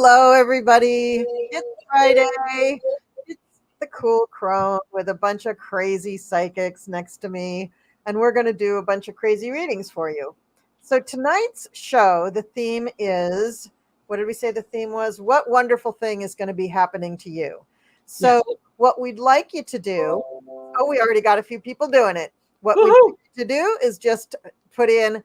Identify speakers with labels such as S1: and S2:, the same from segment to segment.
S1: Hello, everybody. It's Friday. It's the Cool Crone with a bunch of crazy psychics next to me, and we're going to do a bunch of crazy readings for you. So, tonight's show, the theme is what did we say the theme was? What wonderful thing is going to be happening to you? So, what we'd like you to do, we already got a few people doing it. What we'd like you to do is just put in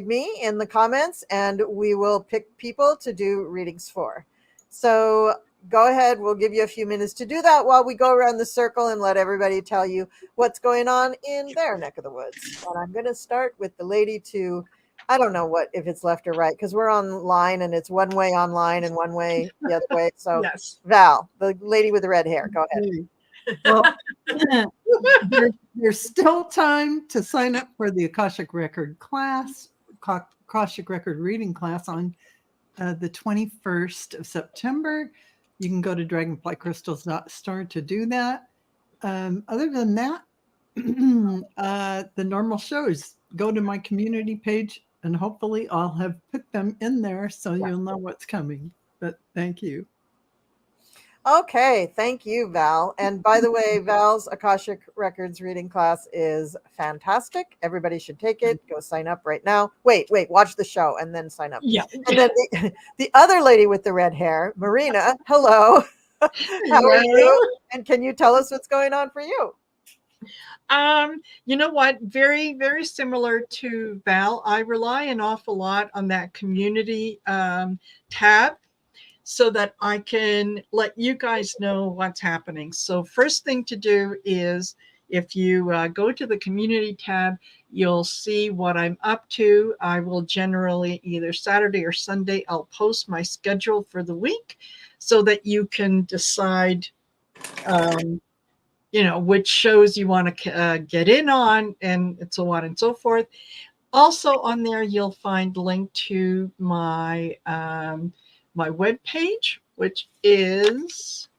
S1: #me in the comments, and we will pick people to do readings for. So go ahead. We'll give you a few minutes to do that while we go around the circle and let everybody tell you what's going on in their neck of the woods. And I'm going to start with the lady to, I don't know if it's left or right, because we're online and it's one way online and one way the other way. So Val, the lady with the red hair, go ahead.
S2: Well, there's still time to sign up for the Akashic Record class, Akashic Record reading class on the 21st of September. You can go to dragonflycrystals.store to do that. Other than that, the normal shows, go to my community page, and hopefully I'll have put them in there so you'll know what's coming. But thank you.
S1: Okay, thank you, Val. And by the way, Val's Akashic Records reading class is fantastic. Everybody should take it. Go sign up right now. Wait, watch the show and then sign up.
S3: Yeah.
S1: And then the other lady with the red hair, Marina, hello. How are you? And can you tell us what's going on for you?
S3: You know what? Very, very similar to Val. I rely an awful lot on that community tab, so that I can let you guys know what's happening. So first thing to do is if you go to the community tab, you'll see what I'm up to. I will generally either Saturday or Sunday, I'll post my schedule for the week so that you can decide, which shows you want to get in on and so on and so forth. Also on there, you'll find link to my webpage, which is,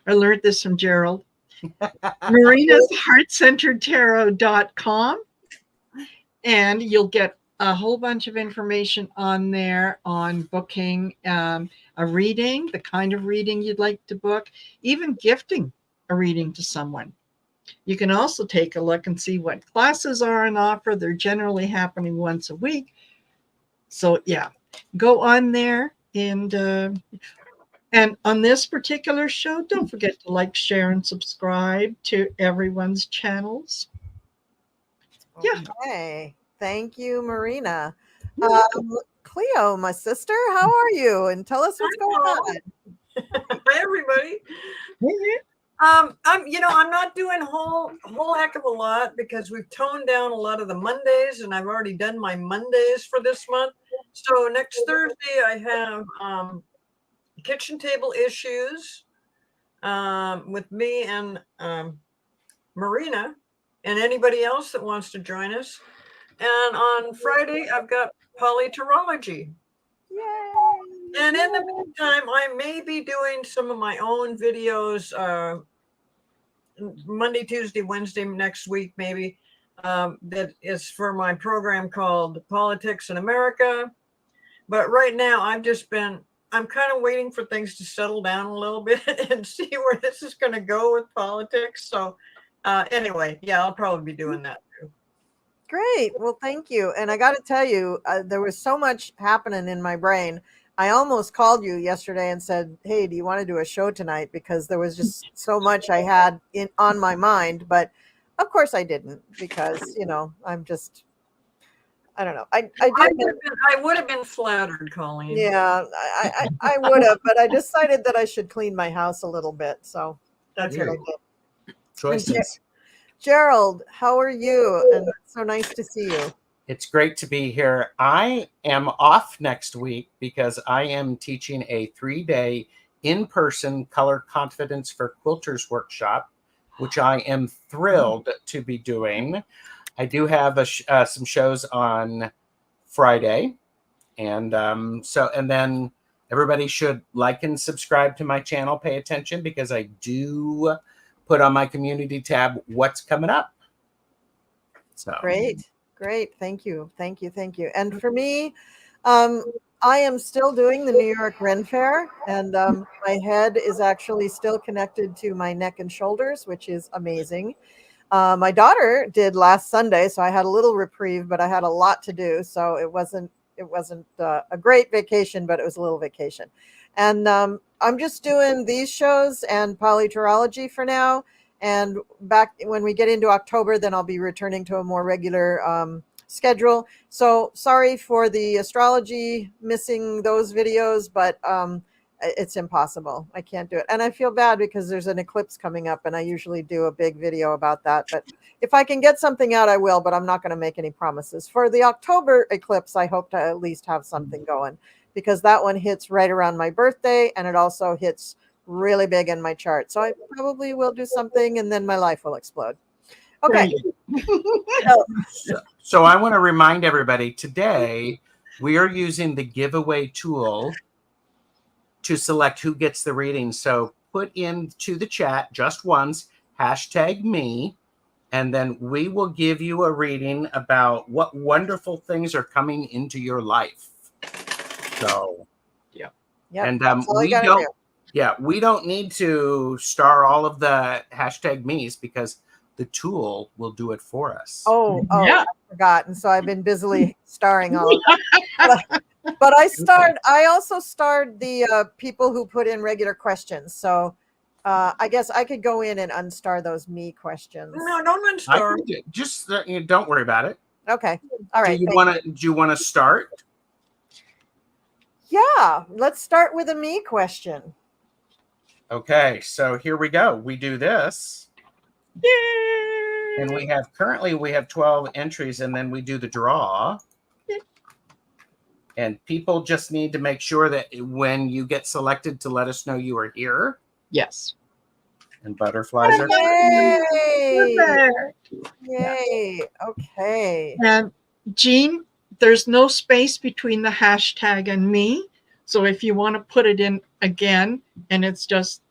S3: I learned this from Gerald, Marina's heartcenteredtarot.com. And you'll get a whole bunch of information on there on booking a reading, the kind of reading you'd like to book, even gifting a reading to someone. You can also take a look and see what classes are on offer. They're generally happening once a week. So yeah, go on there. And on this particular show, don't forget to like, share, and subscribe to everyone's channels. Yeah.
S1: Okay. Thank you, Marina. Cleo, my sister, how are you? And tell us what's going on.
S4: Hi, everybody. I'm not doing a whole heck of a lot because we've toned down a lot of the Mondays, and I've already done my Mondays for this month. So next Thursday, I have kitchen table issues with me and Marina and anybody else that wants to join us. And on Friday, I've got polyterology.
S1: Yay!
S4: And in the meantime, I may be doing some of my own videos Monday, Tuesday, Wednesday next week, maybe. That is for my program called Politics in America. But right now, I'm kind of waiting for things to settle down a little bit and see where this is going to go with politics. So anyway, yeah, I'll probably be doing that too.
S1: Great. Well, thank you. And I got to tell you, there was so much happening in my brain. I almost called you yesterday and said, hey, do you want to do a show tonight? Because there was just so much I had on my mind. But of course I didn't, because, I'm just, I don't know. I
S4: would have been flattered, Colleen.
S1: Yeah, I would have, but I decided that I should clean my house a little bit. So that's what I did.
S5: Choices.
S1: Gerald, how are you? And it's so nice to see you.
S5: It's great to be here. I am off next week because I am teaching a 3-day in-person color confidence for quilters workshop, which I am thrilled to be doing. I do have some shows on Friday, and then everybody should like and subscribe to my channel. Pay attention, because I do put on my community tab what's coming up. So
S1: great. Thank you. And for me, I am still doing the New York Ren Fair, and my head is actually still connected to my neck and shoulders, which is amazing. My daughter did last Sunday, so I had a little reprieve, but I had a lot to do, so it wasn't a great vacation, but it was a little vacation. And I'm just doing these shows and polyterology for now. And back when we get into October, then I'll be returning to a more regular schedule. So sorry for the astrology missing those videos, but it's impossible. I can't do it. And I feel bad because there's an eclipse coming up and I usually do a big video about that. But if I can get something out, I will, but I'm not going to make any promises. For the October eclipse, I hope to at least have something going because that one hits right around my birthday and it also hits really big in my chart. So I probably will do something and then my life will explode. Okay.
S5: So I want to remind everybody today we are using the giveaway tool to select who gets the reading. So put into the chat just once, #me, and then we will give you a reading about what wonderful things are coming into your life. So,
S3: yeah.
S5: And we don't need to star all of the #me's because the tool will do it for us.
S1: Oh,
S3: Yeah.
S1: I forgot. And so I've been busily starring all of that. But I also starred the people who put in regular questions. So I guess I could go in and unstar those me questions.
S4: No, don't unstar.
S5: Just don't worry about it.
S1: Okay. All right.
S5: Do you want to start?
S1: Yeah. Let's start with a me question.
S5: Okay. So here we go. We do this.
S3: Yay!
S5: And we have 12 entries, and then we do the draw. And people just need to make sure that when you get selected to let us know you are here.
S3: Yes.
S5: And butterflies are
S1: Yay! Yay. Okay.
S3: And Jeanne, there's no space between the hashtag and me. So if you want to put it in again, and it's just,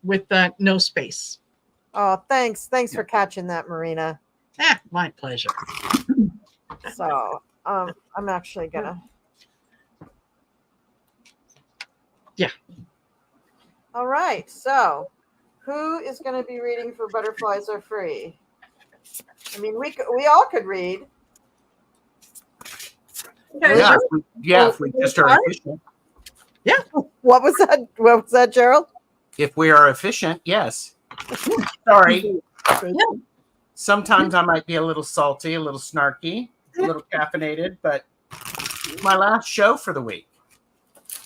S3: with that no space.
S1: Oh, thanks. Thanks for catching that, Marina.
S3: My pleasure.
S1: So I'm actually gonna.
S3: Yeah.
S1: All right. So who is going to be reading for Butterflies Are Free? I mean, we all could read.
S5: Yeah, if we just are efficient.
S3: Yeah.
S1: What was that? What was that, Gerald?
S5: If we are efficient, yes. Sorry.
S3: Yeah.
S5: Sometimes I might be a little salty, a little snarky, a little caffeinated, but my last show for the week.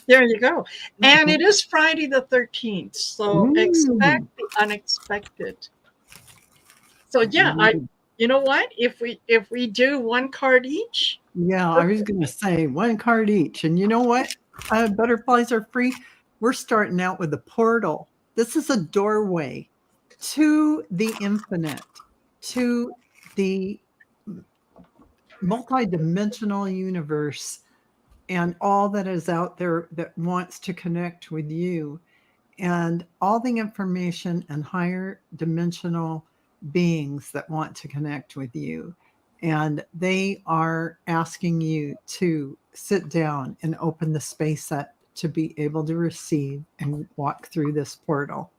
S3: There you go. And it is Friday the 13th. So expect the unexpected. So you know what? If we do one card each.
S2: Yeah, I was going to say one card each. And you know what? Butterflies Are Free. We're starting out with a portal. This is a doorway to the infinite, to the multidimensional universe and all that is out there that wants to connect with you, and all the information and higher dimensional beings that want to connect with you. And they are asking you to sit down and open the space up to be able to receive and walk through this portal.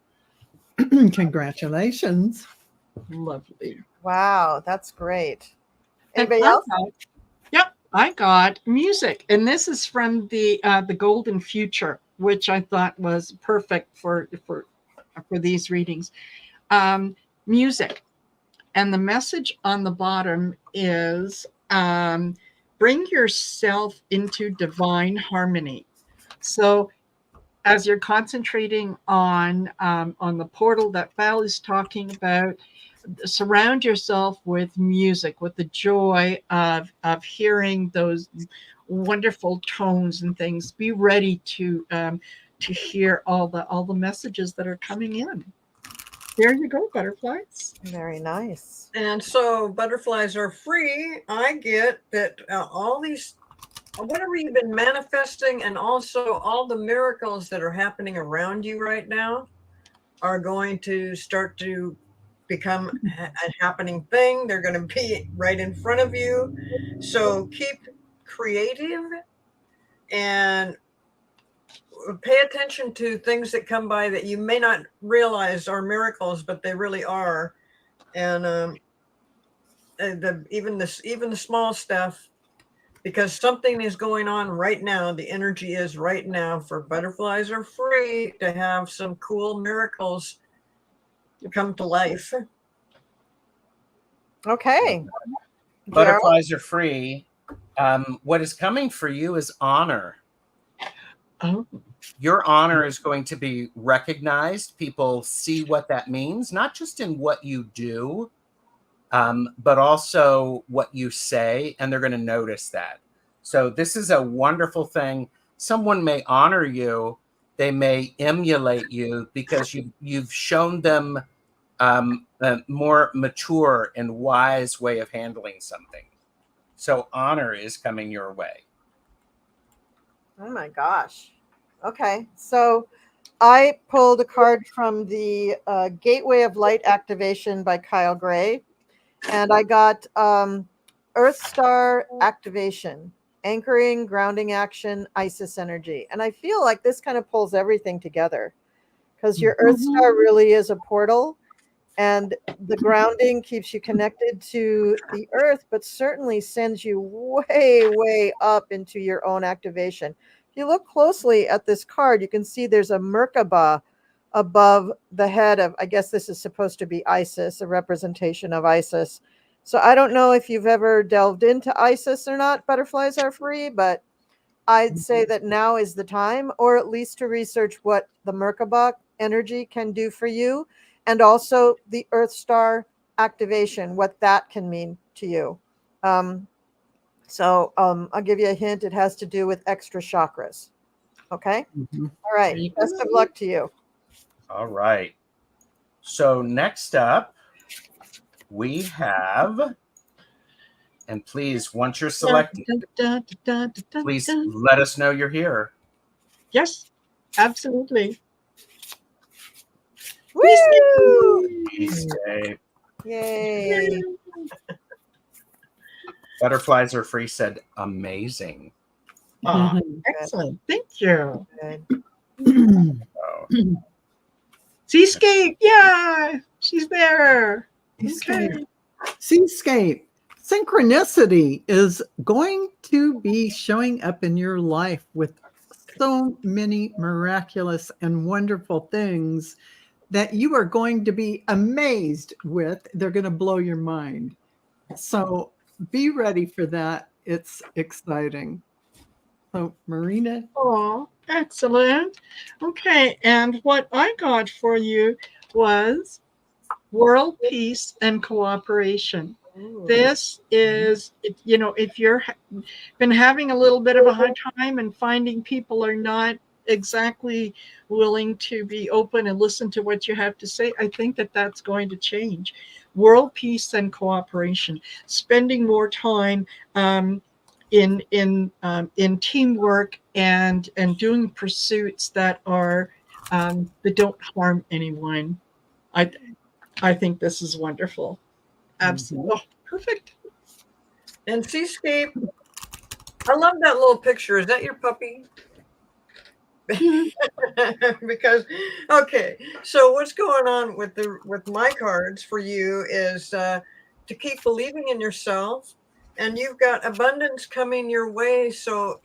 S2: Congratulations.
S3: Lovely.
S1: Wow, that's great. Anybody else?
S3: Yep, I got music, and this is from the Golden Future, which I thought was perfect for these readings. Music, and the message on the bottom is bring yourself into divine harmony. So as you're concentrating on the portal that Val is talking about, surround yourself with music, with the joy of hearing those wonderful tones and things. Be ready to hear all the messages that are coming in. There you go, butterflies.
S1: Very nice.
S4: And so butterflies are free. I get that all these, whatever you've been manifesting, and also all the miracles that are happening around you right now are going to start to become a happening thing. They're going to be right in front of you. So keep creative and pay attention to things that come by that you may not realize are miracles, but they really are. And even the small stuff, because something is going on right now. The energy is right now for butterflies are free to have some cool miracles come to life.
S1: Okay. Gerald?
S5: Butterflies are free. What is coming for you is honor.
S3: Oh,
S5: Your honor is going to be recognized. People see what that means, not just in what you do, but also what you say, and they're going to notice that. So this is a wonderful thing. Someone may honor you. They may emulate you because you've shown them a more mature and wise way of handling something. So honor is coming your way.
S1: Oh my gosh. Okay. So I pulled a card from the Gateway of Light Activation by Kyle Gray. And I got Earth Star Activation, Anchoring, Grounding Action, Isis Energy. And I feel like this kind of pulls everything together because your Earth Star really is a portal. And the grounding keeps you connected to the earth, but certainly sends you way, way up into your own activation. If you look closely at this card, you can see there's a Merkaba above the head of, I guess this is supposed to be Isis, a representation of Isis. So I don't know if you've ever delved into Isis or not. Butterflies are free, but I'd say that now is the time, or at least to research what the Merkaba energy can do for you, and also the Earth Star activation, what that can mean to you. So I'll give you a hint. It has to do with extra chakras. Okay. All right. Best of luck to you.
S5: All right. So next up, we have, and please, once you're selected, please let us know you're here.
S3: yes, absolutely.
S1: Woo!
S5: Seascape.
S1: Yay.
S5: Butterflies are free said amazing.
S3: Oh, excellent. Thank you.
S1: Good.
S5: So,
S3: Seascape. Yeah, she's there.
S2: Seascape.
S3: Okay.
S2: Seascape. Synchronicity is going to be showing up in your life with so many miraculous and wonderful things that you are going to be amazed with. They're going to blow your mind. So be ready for that. It's exciting. So, Marina.
S3: Oh, excellent. Okay, and what I got for you was world peace and cooperation. This is, if you're been having a little bit of a hard time and finding people are not exactly willing to be open and listen to what you have to say, I think that that's going to change. World peace and cooperation, spending more time in teamwork and doing pursuits that are that don't harm anyone. I think this is wonderful. Absolutely. Oh, perfect.
S4: And Seascape, I love that little picture. Is that your puppy? Because okay, so what's going on with my cards for you is to keep believing in yourself, and you've got abundance coming your way. So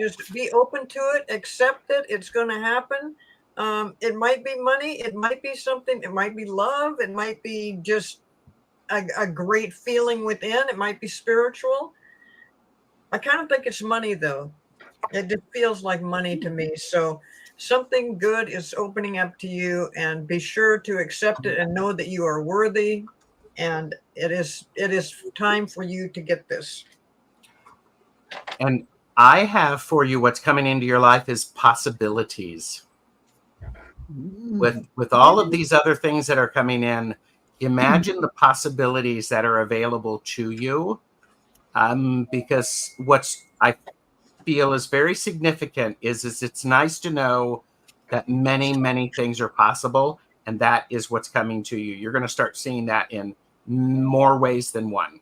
S4: just be open to it, accept it. It's going to happen. It might be money, it might be something, it might be love, it might be just a great feeling within, it might be spiritual. I kind of think it's money though. It just feels like money to me. So something good is opening up to you, and be sure to accept it and know that you are worthy. And it is time for you to get this.
S5: and I have for you what's coming into your life is possibilities. With all of these other things that are coming in, imagine the possibilities that are available to you. Because what's I feel is very significant is it's nice to know that many, many things are possible, and that is what's coming to you. You're going to start seeing that in more ways than one.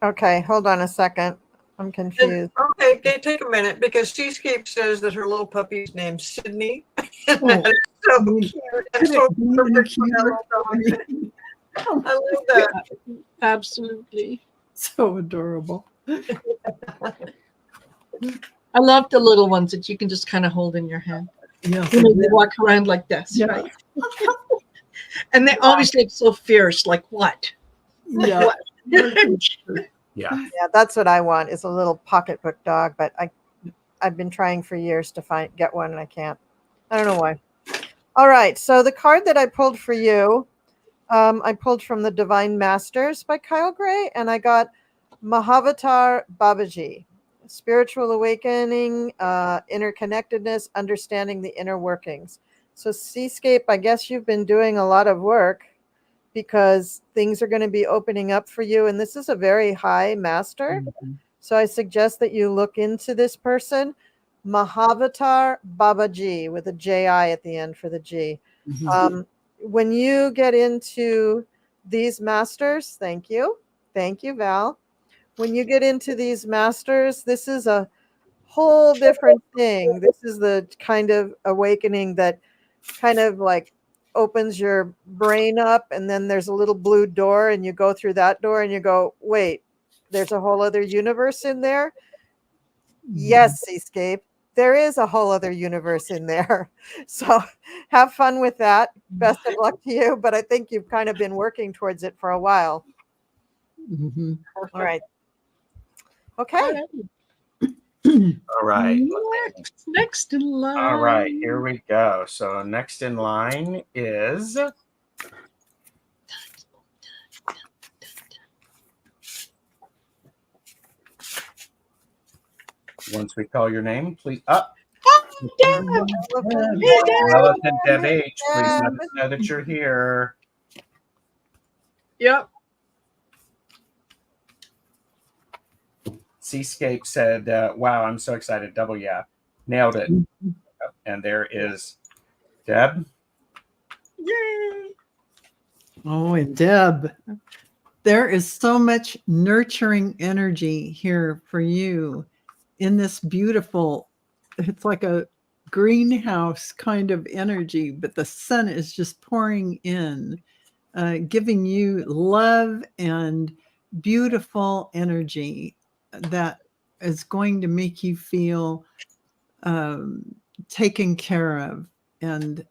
S1: Okay, hold on a second. I'm
S4: And,
S1: confused.
S4: okay, take a minute because Seascape says that her little puppy's named Sydney. And
S2: Oh,
S4: that is so
S2: I mean,
S4: cute and
S2: could
S4: so
S2: it be any
S4: perfect for that
S2: cuter?
S4: little dog.
S2: Oh,
S4: I love that.
S3: Absolutely.
S2: so adorable.
S3: I love the little ones that you can just kind of hold in your hand.
S2: Yes,
S3: You know, they walk around like this,
S2: yeah.
S3: right? And they always look so fierce, like what?
S2: Yeah.
S3: What?
S5: Yeah.
S1: Yeah, that's what I want is a little pocketbook dog, but I've been trying for years to get one and I can't. I don't know why. All right, so the card that I pulled for you, I pulled from the Divine Masters by Kyle Gray, and I got Mahavatar Babaji, spiritual awakening, interconnectedness, understanding the inner workings. So Seascape, I guess you've been doing a lot of work because things are going to be opening up for you, and this is a very high master.
S2: Mhm.
S1: So I suggest that you look into this person, Mahavatar Babaji, with a J-I at the end for the G.
S2: Mhm.
S1: When you get into these masters, thank you, Val. When you get into these masters, this is a whole different thing. This is the kind of awakening that kind of like opens your brain up, and then there's a little blue door, and you go through that door and you go, wait, there's a whole other universe in there. Yes, Seascape, there is a whole other universe in there. So have fun with that. Best of luck to you, but I think you've kind of been working towards it for a while.
S2: Mhm.
S1: All right. Okay.
S5: All right.
S3: Next in line.
S5: All right. Here we go. So next in line is once we call your name, please up.
S3: Deb. Hey, Deb.
S5: Relative Deb H, please let
S1: Deb.
S5: us know that you're here.
S3: Yep.
S5: Seascape said, wow, I'm so excited. Double yeah. Nailed it. And there is Deb.
S3: Yay.
S2: Oh, and Deb, there is so much nurturing energy here for you in this beautiful, it's like a greenhouse kind of energy, but the sun is just pouring in, giving you love and beautiful energy that is going to make you feel taken care of. And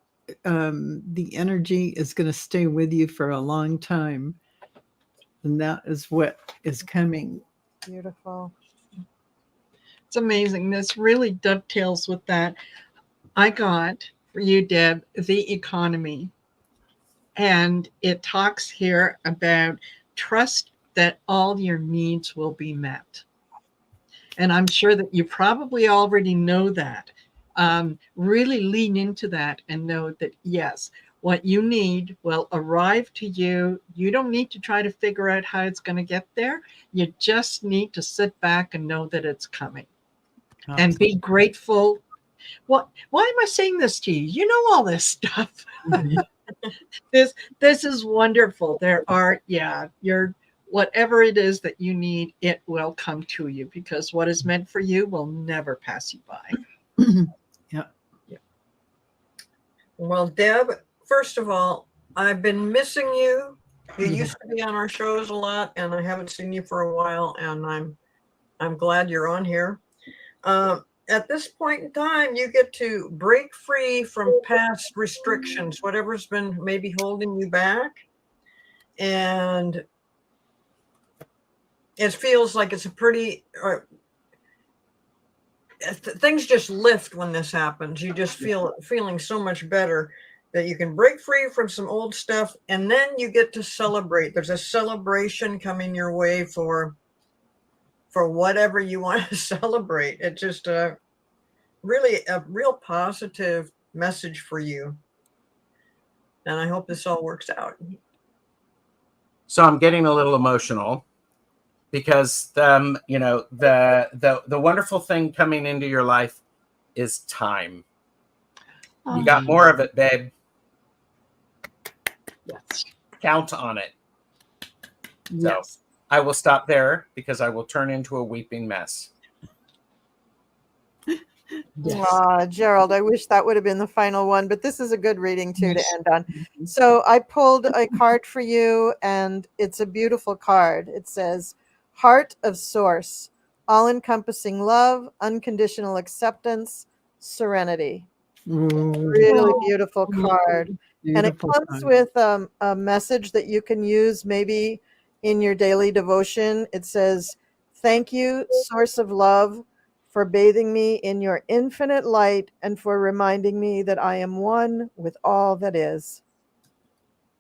S2: the energy is going to stay with you for a long time. And that is what is coming.
S1: Beautiful.
S3: It's amazing. This really dovetails with that. I got for you, Deb, the economy. And it talks here about trust that all your needs will be met. And I'm sure that you probably already know that. Really lean into that and know that, yes, what you need will arrive to you. You don't need to try to figure out how it's going to get there. You just need to sit back and know that it's coming and be grateful. Why am I saying this to you? You know all this stuff. This is wonderful. There are, your whatever it is that you need, it will come to you because what is meant for you will never pass you by.
S2: Yeah.
S4: Well, Deb, first of all, I've been missing you. You used to be on our shows a lot, and I haven't seen you for a while, and I'm glad you're on here. At this point in time, you get to break free from past restrictions, whatever's been maybe holding you back. And it feels like it's a pretty, things just lift when this happens. You just feeling so much better that you can break free from some old stuff, and then you get to celebrate. There's a celebration coming your way for whatever you want to celebrate. It's just really a real positive message for you. And I hope this all works out.
S5: So I'm getting a little emotional because the wonderful thing coming into your life is time. You got more of it, babe.
S3: Yes.
S5: Count on it.
S3: Yes.
S5: I will stop there because I will turn into a weeping mess.
S2: Yes.
S1: Gerald, I wish that would have been the final one, but this is a good reading too to
S2: Yes.
S1: end on. So I pulled a card for you, and it's a beautiful card. It says, Heart of Source, all-encompassing love, unconditional acceptance, serenity.
S2: Ooh,
S1: Really beautiful card. And it
S2: beautiful
S1: comes
S2: card.
S1: with a message that you can use maybe in your daily devotion. It says, Thank you, source of love, for bathing me in your infinite light and for reminding me that I am one with all that is.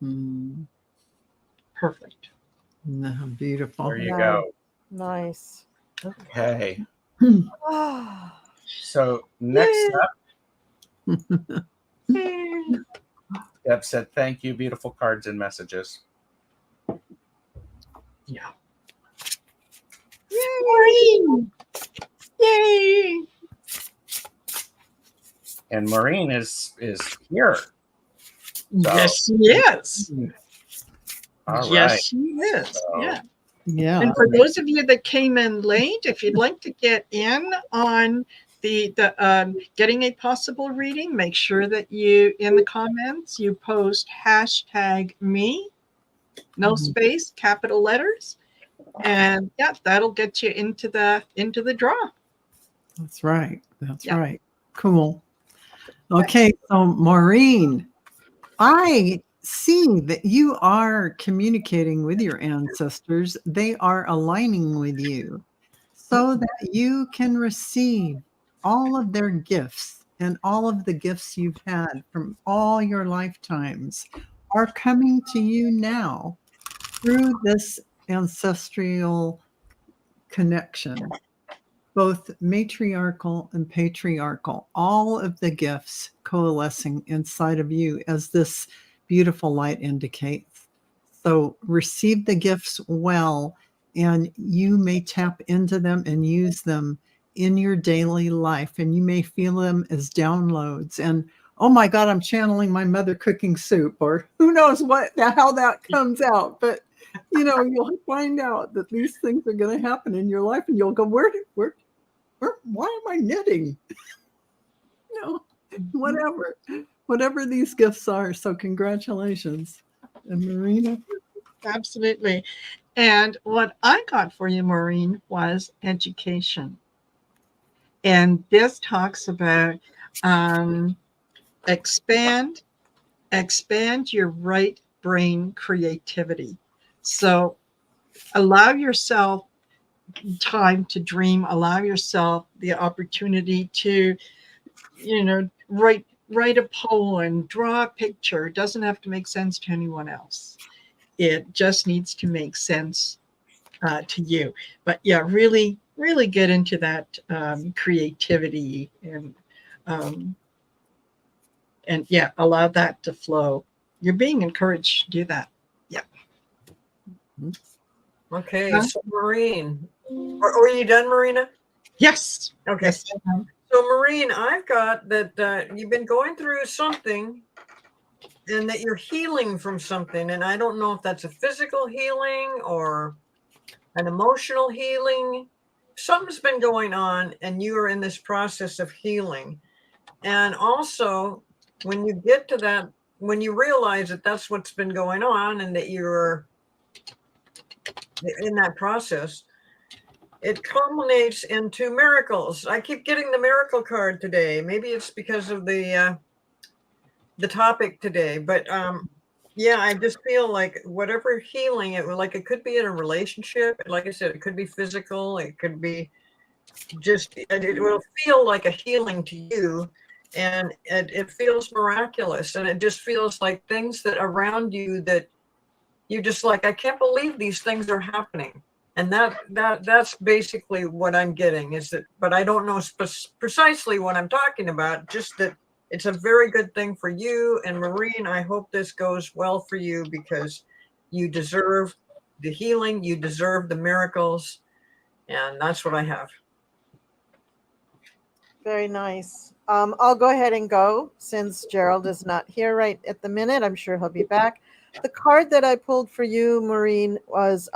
S2: Mm,
S3: Perfect.
S2: no, beautiful.
S5: There you
S1: Yeah.
S5: go.
S1: Nice.
S5: Okay.
S1: Ah,
S5: So next up, Deb said, thank you, beautiful cards and messages.
S3: Yeah. Maureen! Yay!
S5: And Maureen is here. So-
S3: Yes, she is.
S5: All
S3: Yes,
S5: right.
S3: she is.
S5: So-
S3: Yeah.
S2: Yeah.
S3: And for those of you that came in late, if you'd like to get in on the getting a possible reading, make sure that you, in the comments, you post #me, no space, capital letters. And yeah, that'll get you into the draw.
S2: That's right. That's
S3: Yeah.
S2: right. Cool. Okay, so Maureen, I see that you are communicating with your ancestors. They are aligning with you so that you can receive all of their gifts, and all of the gifts you've had from all your lifetimes are coming to you now through this ancestral connection, both matriarchal and patriarchal, all of the gifts coalescing inside of you as this beautiful light indicates. So receive the gifts well, and you may tap into them and use them in your daily life, and you may feel them as downloads. And oh my God, I'm channeling my mother cooking soup, or who knows how that comes out. But you'll find out that these things are going to happen in your life, and you'll go, why am I knitting? Whatever these gifts are. So congratulations. And Marina?
S3: Absolutely. And what I got for you, Maureen, was education. And this talks about expand your right brain creativity. So allow yourself time to dream, allow yourself the opportunity to, write a poem, draw a picture. It doesn't have to make sense to anyone else. It just needs to make sense to you. But yeah, really, really get into that creativity and yeah, allow that to flow. You're being encouraged to do that. Yeah.
S4: Okay, so Maureen, are you done, Marina?
S3: Yes.
S4: Okay.
S3: Yes.
S4: So Maureen, I've got that you've been going through something and that you're healing from something. And I don't know if that's a physical healing or an emotional healing. Something's been going on and you are in this process of healing. And also, when you get to that, when you realize that that's what's been going on and that you're in that process, it culminates into miracles. I keep getting the miracle card today. Maybe it's because of the topic today, but yeah, I just feel like whatever healing it could be in a relationship. Like I said, it could be physical. It could be just, it will feel like a healing to you, and it feels miraculous, and it just feels like things that around you that you're just like, I can't believe these things are happening. And that's basically what I'm getting is that, but I don't know precisely what I'm talking about, just that it's a very good thing for you. And Maureen, I hope this goes well for you because you deserve the healing, you deserve the miracles. And that's what I have.
S1: very nice. I'll go ahead and go since Gerald is not here right at the minute. I'm sure he'll be back. The card that I pulled for you, Maureen, was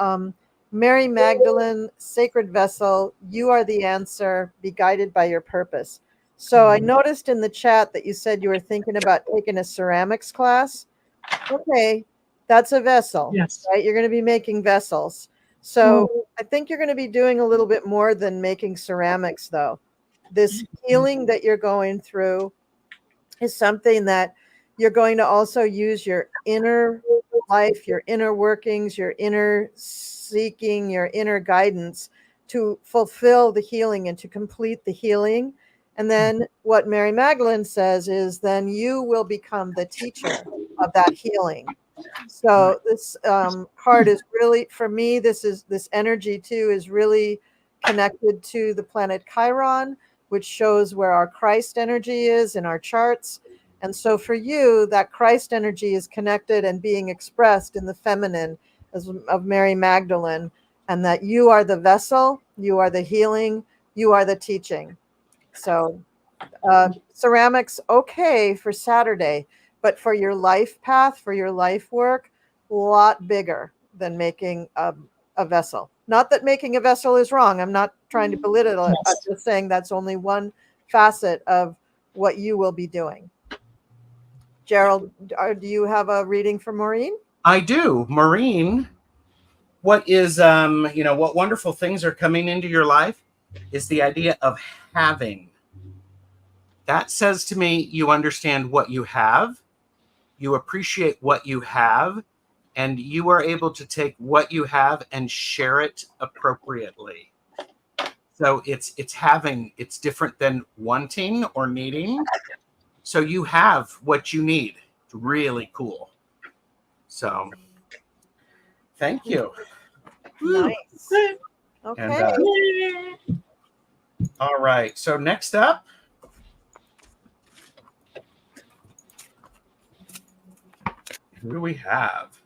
S1: Mary Magdalene, sacred vessel, you are the answer. Be guided by your purpose. So I noticed in the chat that you said you were thinking about taking a ceramics class. Okay, that's a vessel,
S3: Yes.
S1: right? You're going to be making vessels. So I think you're going to be doing a little bit more than making ceramics, though. This healing that you're going through is something that you're going to also use your inner life, your inner workings, your inner seeking, your inner guidance to fulfill the healing and to complete the healing. And then what Mary Magdalene says is then you will become the teacher of that healing. So this card is really, for me, this energy too is really connected to the planet Chiron, which shows where our Christ energy is in our charts. And so for you, that Christ energy is connected and being expressed in the feminine of Mary Magdalene, and that you are the vessel, you are the healing, you are the teaching. So ceramics, okay, for Saturday, but for your life path, for your life work, a lot bigger than making a vessel. Not that making a vessel is wrong. I'm not trying to belittle it. I'm just saying that's only one facet of what you will be doing. Gerald, do you have a reading for Maureen?
S5: I do. Maureen, what is, what wonderful things are coming into your life is the idea of having. That says to me, you understand what you have, you appreciate what you have, and you are able to take what you have and share it appropriately. So it's having, it's different than wanting or needing. So you have what you need. It's really cool. So thank you.
S1: Nice. Okay.
S5: And, all right. So next up, who do we have?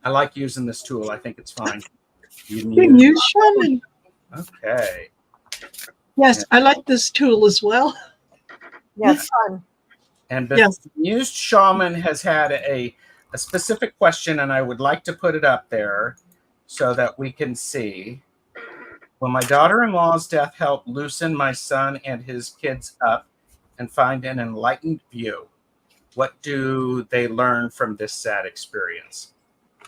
S5: I like using this tool. I think it's fine.
S3: Bemused Shaman.
S5: Okay.
S3: Yes, I like this tool as well.
S1: Yes, fun.
S5: And
S3: Yes.
S5: Bemused Shaman has had a specific question, and I would like to put it up there so that we can see. Will my daughter-in-law's death help loosen my son and his kids up and find an enlightened view? What do they learn from this sad experience?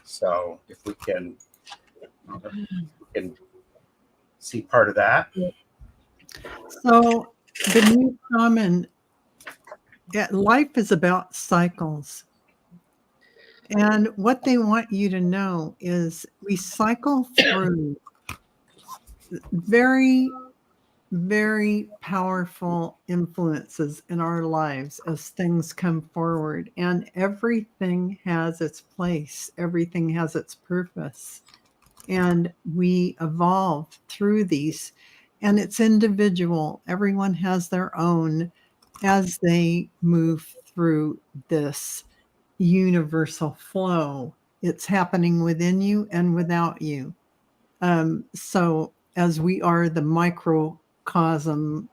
S5: So if we can see part of that.
S2: So the new shaman, life is about cycles. And what they want you to know is we cycle through very, very powerful influences in our lives as things come forward. And everything has its place. Everything has its purpose. And we evolve through these. And it's individual. Everyone has their own as they move through this universal flow. It's happening within you and without you. So as we are the microcosm,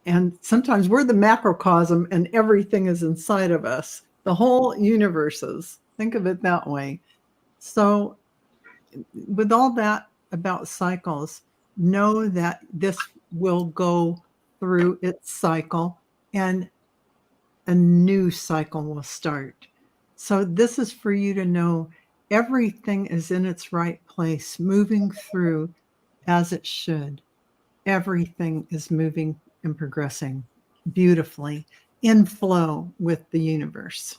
S2: and sometimes we're the macrocosm and everything is inside of us, the whole universes. Think of it that way. So with all that about cycles, know that this will go through its cycle and a new cycle will start. So this is for you to know everything is in its right place, moving through as it should. Everything is moving and progressing beautifully in flow with the universe.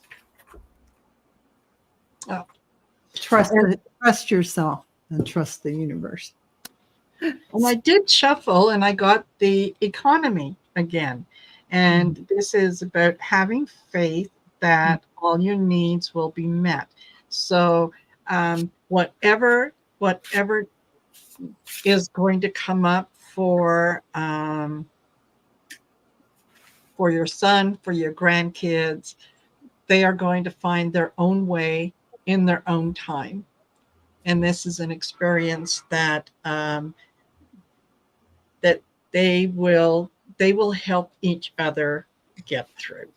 S3: Oh.
S2: Trust yourself and trust the universe.
S3: And I did shuffle and I got the economy again. And this is about having faith that all your needs will be met. So whatever is going to come up for your son, for your grandkids, they are going to find their own way in their own time. And this is an experience that that they will help each other get through.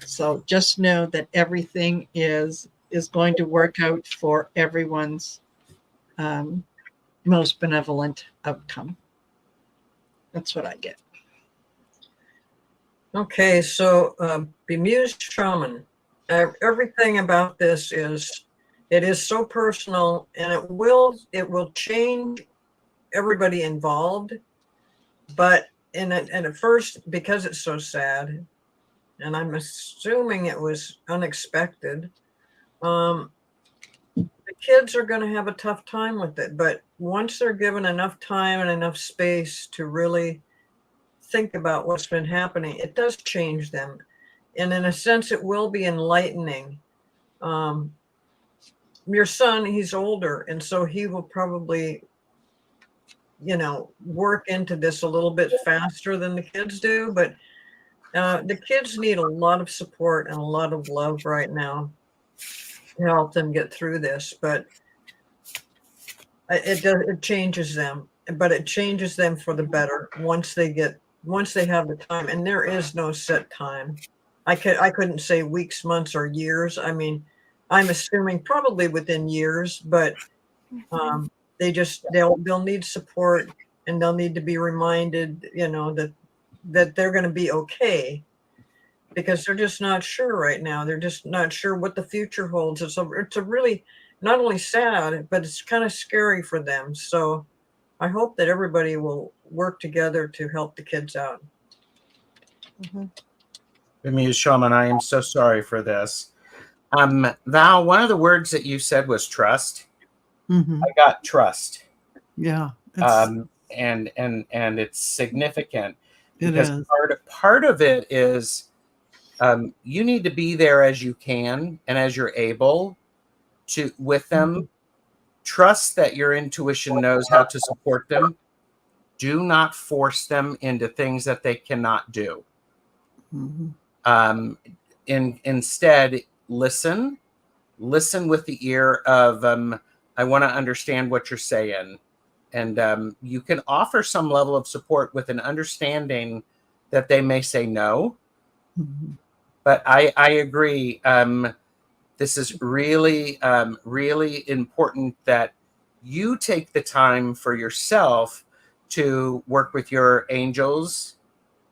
S3: So just know that everything is is going to work out for everyone's most benevolent outcome. That's what I get.
S4: Okay, so Bemused Shaman. Everything about this it is so personal, and it will change everybody involved. But at first, because it's so sad, and I'm assuming it was unexpected, the kids are going to have a tough time with it. But once they're given enough time and enough space to really think about what's been happening, it does change them. And in a sense, it will be enlightening. Your son, he's older, and so he will probably, work into this a little bit faster than the kids do. But the kids need a lot of support and a lot of love right now to help them get through this. But it changes them, but it changes them for the better once they have the time. And there is no set time. I couldn't say weeks, months, or years. I mean, I'm assuming probably within years, but they'll need support, and they'll need to be reminded, that they're going to be okay, because they're just not sure right now. They're just not sure what the future holds. It's a really not only sad, but it's kind of scary for them. So I hope that everybody will work together to help the kids out.
S1: Mm-hmm.
S5: Bemused Shaman, I am so sorry for this. Val, one of the words that you said was trust.
S2: Mm-hmm.
S5: I got trust.
S2: Yeah.
S5: And it's significant because
S2: It is.
S5: part of it is you need to be there as you can and as you're able to with them. Trust that your intuition knows how to support them. Do not force them into things that they cannot do.
S2: Mm-hmm.
S5: Instead, listen with the ear of I want to understand what you're saying, and you can offer some level of support with an understanding that they may say no.
S2: Mm-hmm.
S5: But I agree. This is really really important that you take the time for yourself to work with your angels.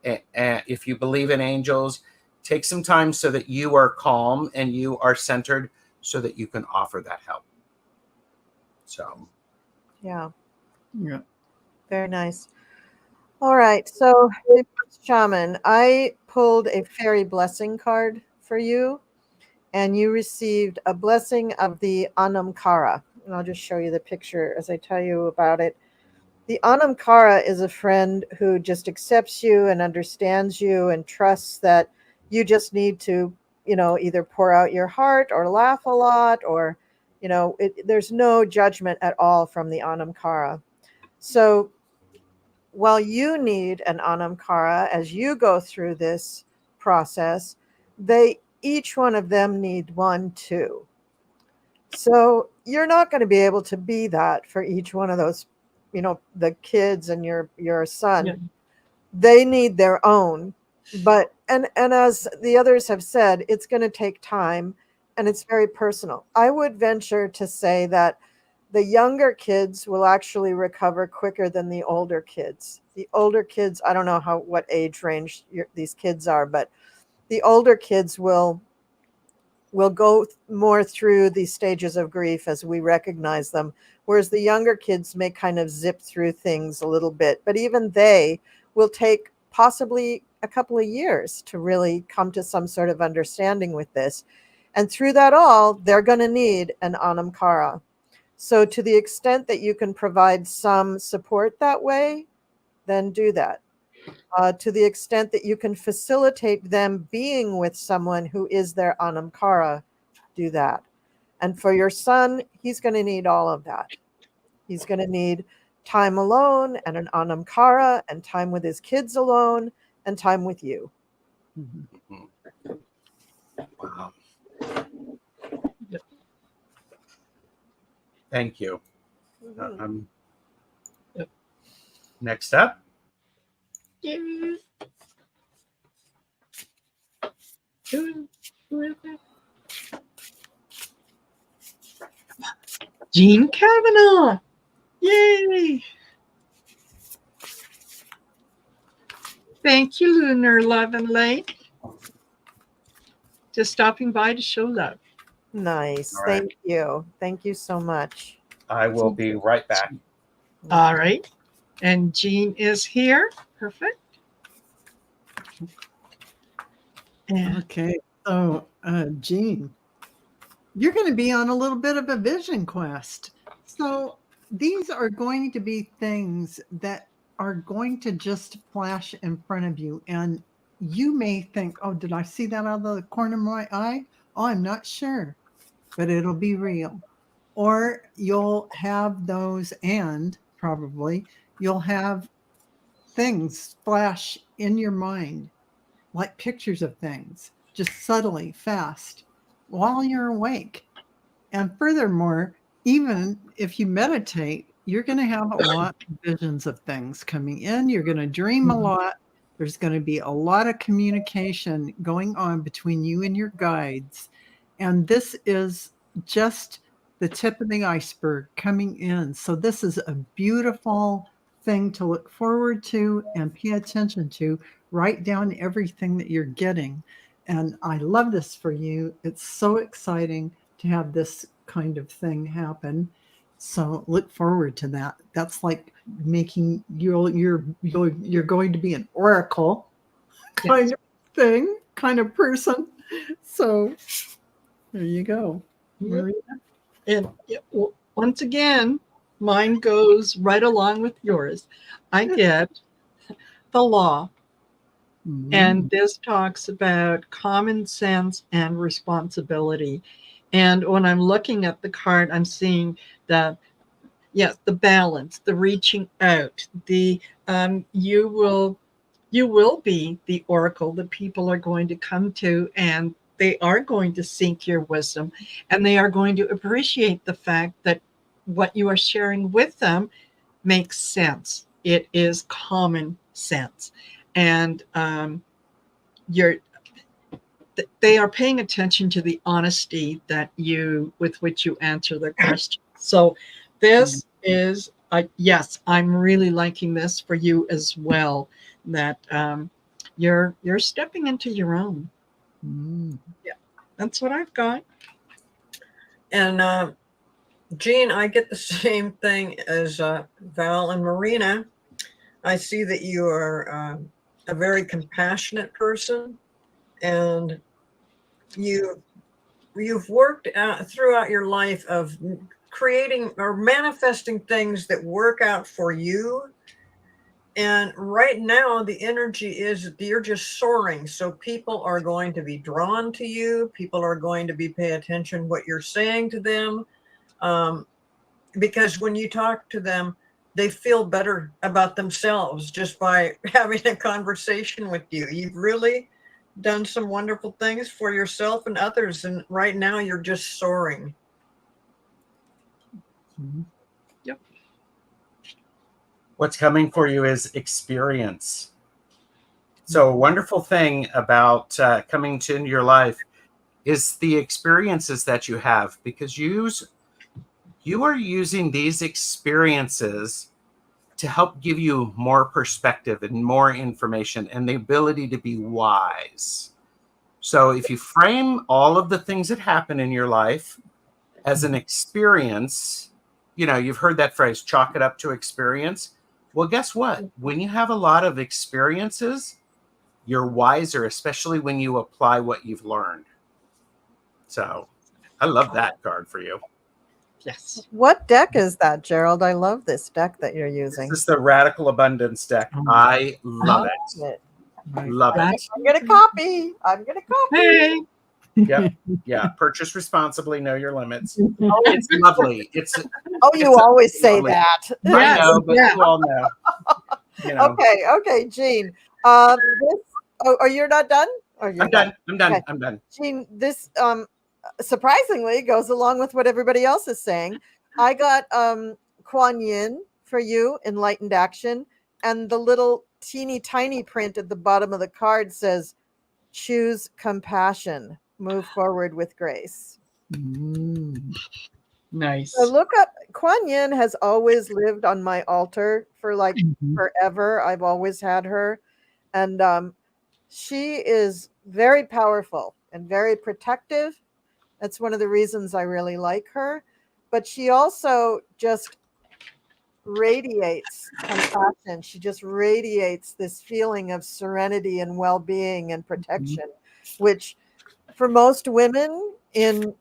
S5: If you believe in angels, take some time so that you are calm and you are centered so that you can offer that help. So,
S1: Yeah.
S2: Yeah.
S1: Very nice. All right. So, Shaman, I pulled a fairy blessing card for you, and you received a blessing of the Anamkara. And I'll just show you the picture as I tell you about it. The Anamkara is a friend who just accepts you and understands you and trusts that you just need to, either pour out your heart or laugh a lot, or, there's no judgment at all from the Anamkara. So while you need an Anamkara as you go through this process, each one of them need one too. So you're not going to be able to be that for each one of those, the kids and your son.
S3: Yeah.
S1: They need their own. But and as the others have said, it's going to take time, and it's very personal. I would venture to say that the younger kids will actually recover quicker than the older kids. The older kids, I don't know what age range these kids are, but the older kids will go more through the stages of grief as we recognize them, whereas the younger kids may kind of zip through things a little bit. But even they will take possibly a couple of years to really come to some sort of understanding with this. And through that all, they're going to need an Anamkara. So to the extent that you can provide some support that way, then do that. To the extent that you can facilitate them being with someone who is their Anamkara, do that. And for your son, he's going to need all of that. He's going to need time alone and an Anamkara, and time with his kids alone, and time with you.
S2: Mm-hmm.
S5: wow. Thank you.
S1: Mm-hmm.
S5: Next up.
S3: Who is that? Jeanne Kavanaugh. Yay! Thank you, Lunar Love and Light. Just stopping by to show love.
S1: Nice.
S5: All right.
S1: Thank you. Thank you so much.
S5: I will be right back.
S3: All right. And Jeanne is here. Perfect. And
S2: Okay. So, Jeanne, you're going to be on a little bit of a vision quest. So these are going to be things that are going to just flash in front of you. And you may think, oh, did I see that out of the corner of my eye? Oh, I'm not sure, but it'll be real. Or you'll have those, and probably you'll have things flash in your mind, like pictures of things, just subtly, fast, while you're awake. And furthermore, even if you meditate, you're going to have a lot of visions of things coming in. You're going to dream a lot. There's going to be a lot of communication going on between you and your guides. And this is just the tip of the iceberg coming in. So this is a beautiful thing to look forward to and pay attention to. Write down everything that you're getting. And I love this for you. It's so exciting to have this kind of thing happen. So look forward to that. That's like making you're going to be an oracle kind of thing, kind of person. So there you go, Marina.
S3: And once again, mine goes right along with yours. I get the law. And this talks about common sense and responsibility. And when I'm looking at the card, I'm seeing that, yes, the balance, the reaching out, the you will be the oracle that people are going to come to, and they are going to seek your wisdom, and they are going to appreciate the fact that what you are sharing with them makes sense. It is common sense. And they are paying attention to the honesty with which you answer their question. So this is, yes, I'm really liking this for you as well, that you're stepping into your own. Yeah, that's what I've got.
S4: And Jeanne, I get the same thing as Val and Marina. I see that you are a very compassionate person, and you've worked throughout your life of creating or manifesting things that work out for you. And right now the energy is you're just soaring. So people are going to be drawn to you. People are going to be pay attention what you're saying to them. Because when you talk to them, they feel better about themselves just by having a conversation with you. You've really done some wonderful things for yourself and others. And right now you're just soaring.
S3: Yep.
S5: What's coming for you is experience. So a wonderful thing about coming to your life is the experiences that you have, because you are using these experiences to help give you more perspective and more information and the ability to be wise. So if you frame all of the things that happen in your life as an experience, you've heard that phrase, chalk it up to experience. Well, guess what? When you have a lot of experiences, you're wiser, especially when you apply what you've learned. So I love that card for you.
S3: Yes.
S1: What deck is that, Gerald? I love this deck that you're using.
S5: This is the Radical Abundance deck. I love it.
S2: Right.
S5: Love it.
S1: I'm going to copy.
S3: Hey.
S5: Yep. Yeah. Purchase responsibly. Know your limits. It's lovely.
S1: You always say
S5: lovely.
S1: that.
S5: I know, but you all know.
S1: Okay, Jeanne. You're not done?
S5: I'm done.
S1: Okay.
S5: I'm done.
S1: Jeanne, this surprisingly goes along with what everybody else is saying. I got Kuan Yin for you, enlightened action, and the little teeny tiny print at the bottom of the card says, choose compassion, move forward with grace.
S3: Nice.
S1: So look up, Kuan Yin has always lived on my altar for like
S3: Mhm.
S1: forever. I've always had her. And she is very powerful and very protective. That's one of the reasons I really like her. But she also just radiates compassion. She just radiates this feeling of serenity and well being and protection, which for most women in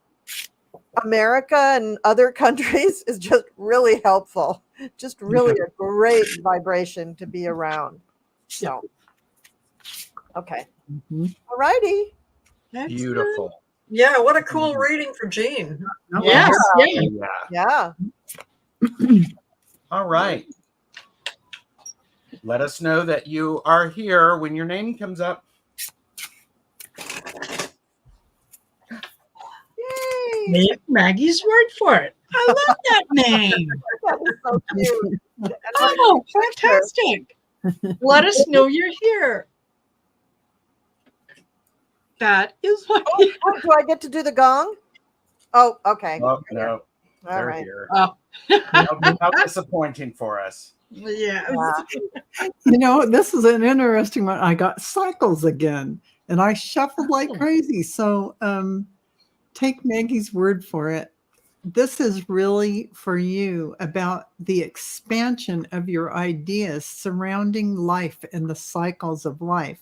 S1: America and other countries is just really helpful. Just really a great vibration to be around. So, okay.
S3: Mhm.
S1: All righty.
S3: Excellent.
S5: Beautiful.
S4: Yeah, what a cool reading for Jeanne.
S3: Yes. Yeah.
S5: Yeah.
S1: Yeah.
S5: All right. Let us know that you are here when your name comes up.
S1: Yay.
S3: Maggie's word for it. I love that name.
S1: That is so cute. And what
S3: Oh,
S1: a picture.
S3: fantastic. Let us know you're here. That is what.
S1: Oh, do I get to do the gong? Oh, okay.
S5: Oh, no.
S1: All
S5: They're
S1: right.
S5: here.
S3: Oh.
S5: How disappointing for us.
S3: Yes.
S1: Yeah.
S2: This is an interesting one. I got cycles again, and I shuffled like crazy. So take Maggie's word for it. This is really for you about the expansion of your ideas surrounding life and the cycles of life.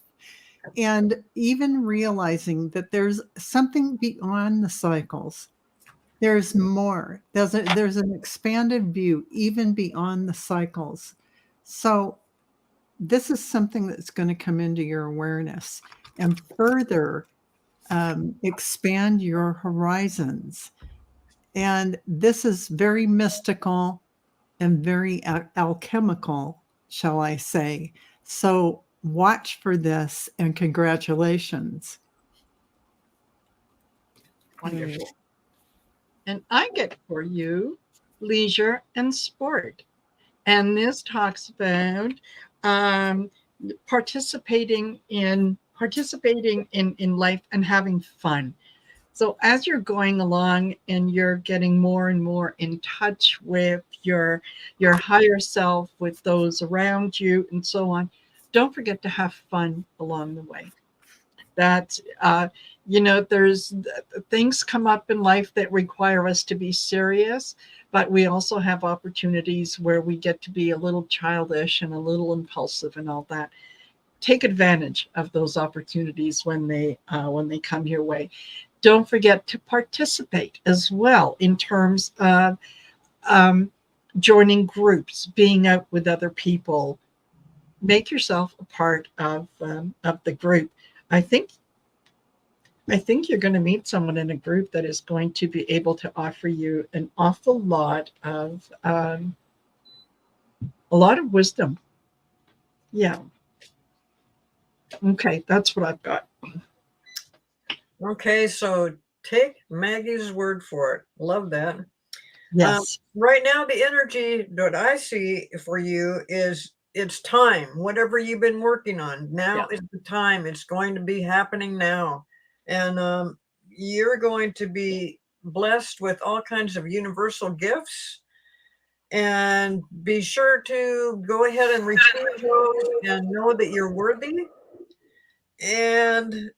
S2: And even realizing that there's something beyond the cycles. There's more. There's an expanded view even beyond the cycles. So this is something that's going to come into your awareness and further expand your horizons. And this is very mystical and very alchemical, shall I say. So watch for this and congratulations.
S3: Wonderful. And I get for you leisure and sport. And this talks about participating in life and having fun. So as you're going along and you're getting more and more in touch with your higher self, with those around you and so on, don't forget to have fun along the way. That there's things come up in life that require us to be serious, but we also have opportunities where we get to be a little childish and a little impulsive and all that. Take advantage of those opportunities when they come your way. Don't forget to participate as well in terms of joining groups, being out with other people. Make yourself a part of the group. I think you're going to meet someone in a group that is going to be able to offer you an awful lot of wisdom. Yeah. Okay, that's what I've got.
S4: Okay, so take Maggie's word for it. Love that.
S3: Yes.
S4: Right now, the energy that I see for you is it's time. Whatever you've been working on, now is the time. It's going to be happening now. And you're going to be blessed with all kinds of universal gifts. And be sure to go ahead and receive those and know that you're worthy. And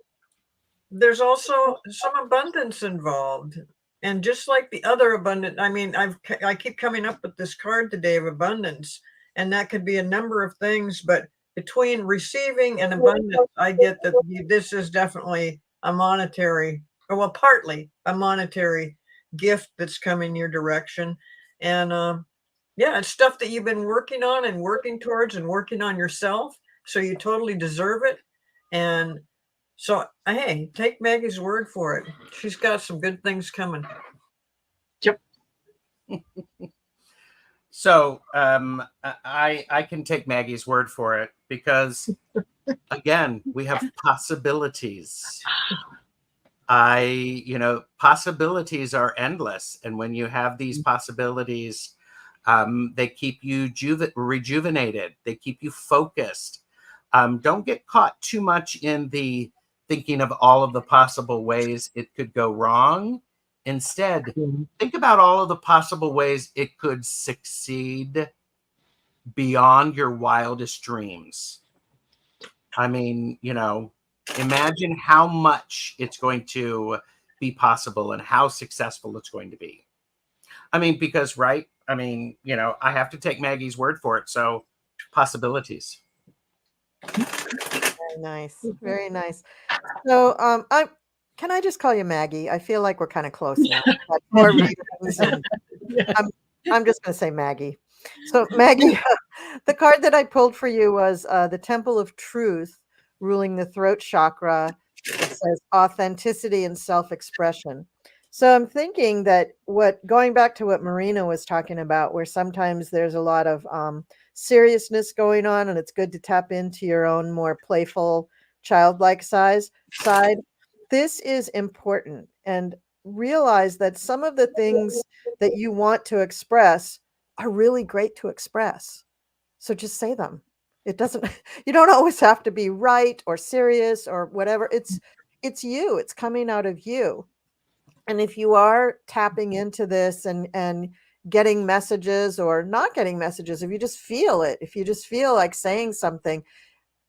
S4: there's also some abundance involved. And just like the other abundant, I mean, I keep coming up with this card today of abundance, and that could be a number of things, but between receiving and abundance, I get that this is definitely a monetary, or well, partly a monetary gift that's coming your direction. And yeah, it's stuff that you've been working on and working towards and working on yourself. So you totally deserve it. And so, hey, take Maggie's word for it. She's got some good things coming.
S3: Yep.
S5: So I can take Maggie's word for it because, again, we have possibilities. Possibilities are endless. And when you have these possibilities, they keep you rejuvenated. They keep you focused. Don't get caught too much in the thinking of all of the possible ways it could go wrong. Instead, think about all of the possible ways it could succeed beyond your wildest dreams. I mean, imagine how much it's going to be possible and how successful it's going to be. I mean, because, right? I mean, I have to take Maggie's word for it. So possibilities.
S1: Very nice. Very nice. So can I just call you Maggie? I feel like we're kind of close now. Like more readings and I'm just going to say Maggie. So Maggie, the card that I pulled for you was the Temple of Truth, ruling the throat chakra. It says authenticity and self-expression. So I'm thinking that going back to what Marina was talking about, where sometimes there's a lot of seriousness going on, and it's good to tap into your own more playful, childlike side. This is important, and realize that some of the things that you want to express are really great to express. So just say them. It doesn't, you don't always have to be right or serious or whatever. It's you, it's coming out of you. And if you are tapping into this and getting messages or not getting messages, if you just feel it, if you just feel like saying something,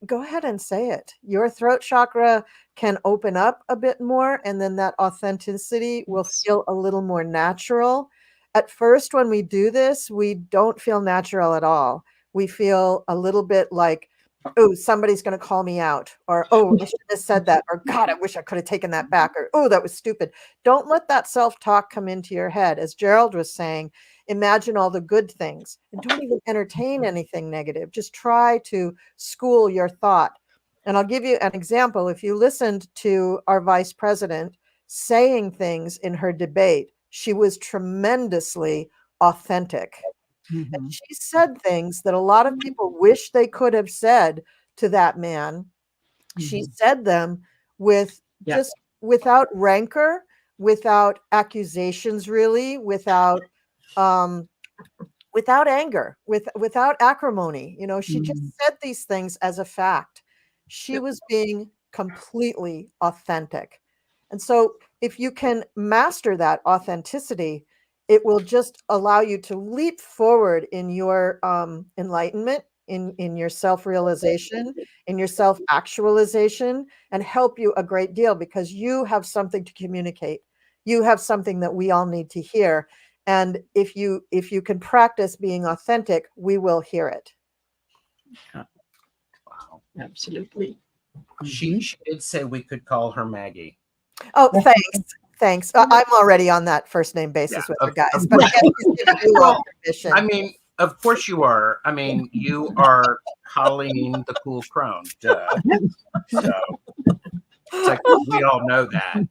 S1: go ahead and say it. Your throat chakra can open up a bit more, and then that authenticity will feel a little more natural. At first, when we do this, we don't feel natural at all. We feel a little bit like, oh, somebody's going to call me out, or, oh, I should have said that, or God, I wish I could have taken that back, or, oh, that was stupid. Don't let that self-talk come into your head. As Gerald was saying, imagine all the good things and don't even entertain anything negative. Just try to school your thought. And I'll give you an example. If you listened to our vice president saying things in her debate, she was tremendously authentic. And she said things that a lot of people wish they could have said to that man. She said them with just without rancor, without accusations, really, without anger, without acrimony. She just said these things as a fact. She was being completely authentic. And so if you can master that authenticity, it will just allow you to leap forward in your enlightenment, in your self-realization, in your self-actualization, and help you a great deal, because you have something to communicate. You have something that we all need to hear. And if you can practice being authentic, we will hear it.
S3: Yeah. Wow. Absolutely.
S5: She did say we could call her Maggie.
S1: Oh, thanks. I'm already on that first name basis with her guys, but I guess she's giving you all permission.
S5: I mean, of course you are. I mean, you are Colleen the Cool Crone. Duh. So it's like we all know that.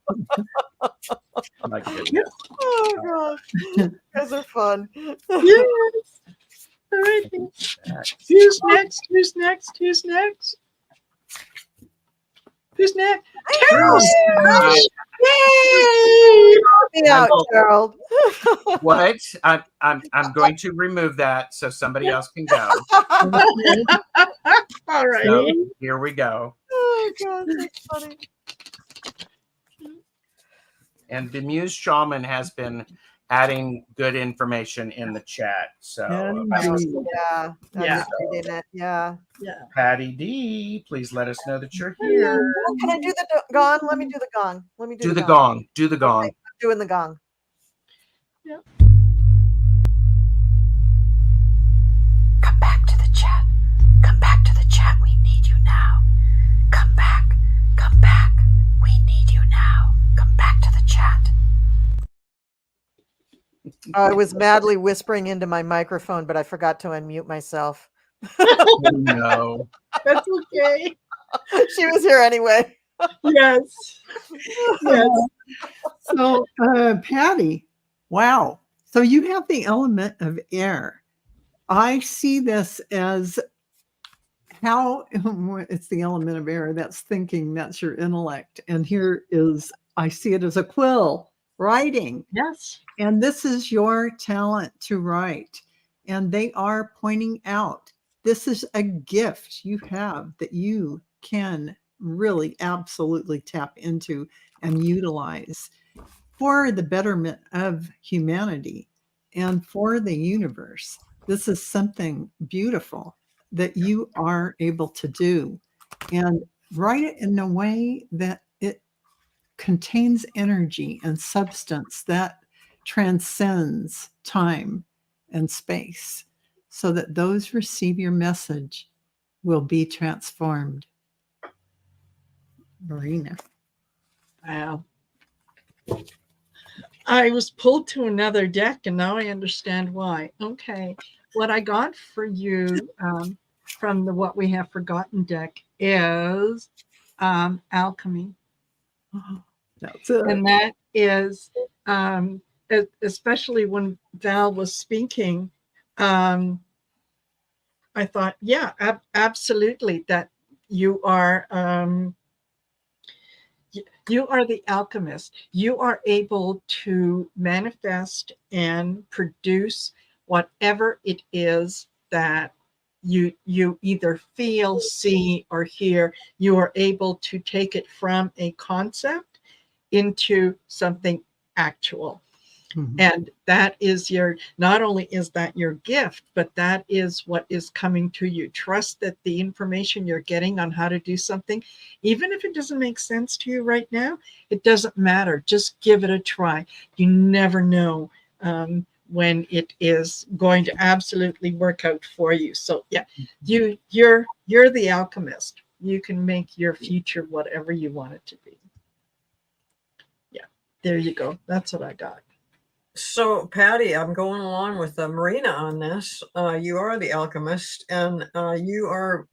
S5: My goodness.
S1: Oh gosh, you guys are fun.
S3: Yes. All right. Who's next? Who's next? Who's next? Who's next? Carol! Yay!
S1: Me out, Gerald.
S5: What? I'm going to remove that so somebody else can go.
S3: All right.
S5: So here we go.
S1: Oh god, that's funny.
S5: And Bemused Shaman has been adding good information in the chat. So
S1: Yeah.
S3: Yeah.
S1: Reading it. Yeah.
S5: Patti D, please let us know that you're here.
S1: Can I do the gong? Let me do the gong. Let me
S5: Do the gong. Do the gong.
S1: Okay, I'm doing the gong.
S3: Yeah.
S6: Come back to the chat. Come back to the chat. We need you now. Come back. Come back. We need you now. Come back to the chat.
S1: I was madly whispering into my microphone, but I forgot to unmute myself.
S5: Oh, no.
S3: That's okay.
S1: She was here anyway.
S3: Yes. Yes.
S2: So, Patti, wow. So you have the element of air. I see this as how it's the element of air. That's thinking, that's your intellect. And here is, I see it as a quill, writing.
S3: Yes.
S2: And this is your talent to write. And they are pointing out, this is a gift you have that you can really absolutely tap into and utilize. for the betterment of humanity and for the universe. This is something beautiful that you are able to do, and write it in a way that it contains energy and substance that transcends time and space, so that those receive your message will be transformed. Marina.
S3: Wow. I was pulled to another deck, and now I understand why. Okay. What I got for you from the What We Have Forgotten deck is alchemy.
S2: That's it.
S3: And that is, especially when Val was speaking, I thought, yeah, absolutely, that you are the alchemist. You are able to manifest and produce whatever it is that you either feel, see, or hear. You are able to take it from a concept into something actual.
S2: Mhm.
S3: And that is not only is that your gift, but that is what is coming to you. Trust that the information you're getting on how to do something, even if it doesn't make sense to you right now, it doesn't matter. Just give it a try. You never know when it is going to absolutely work out for you. So yeah, you're the alchemist. You can make your future whatever you want it to be. Yeah, there you go. That's what I got.
S4: So, Patti, I'm going along with Marina on this. You are the alchemist, and you are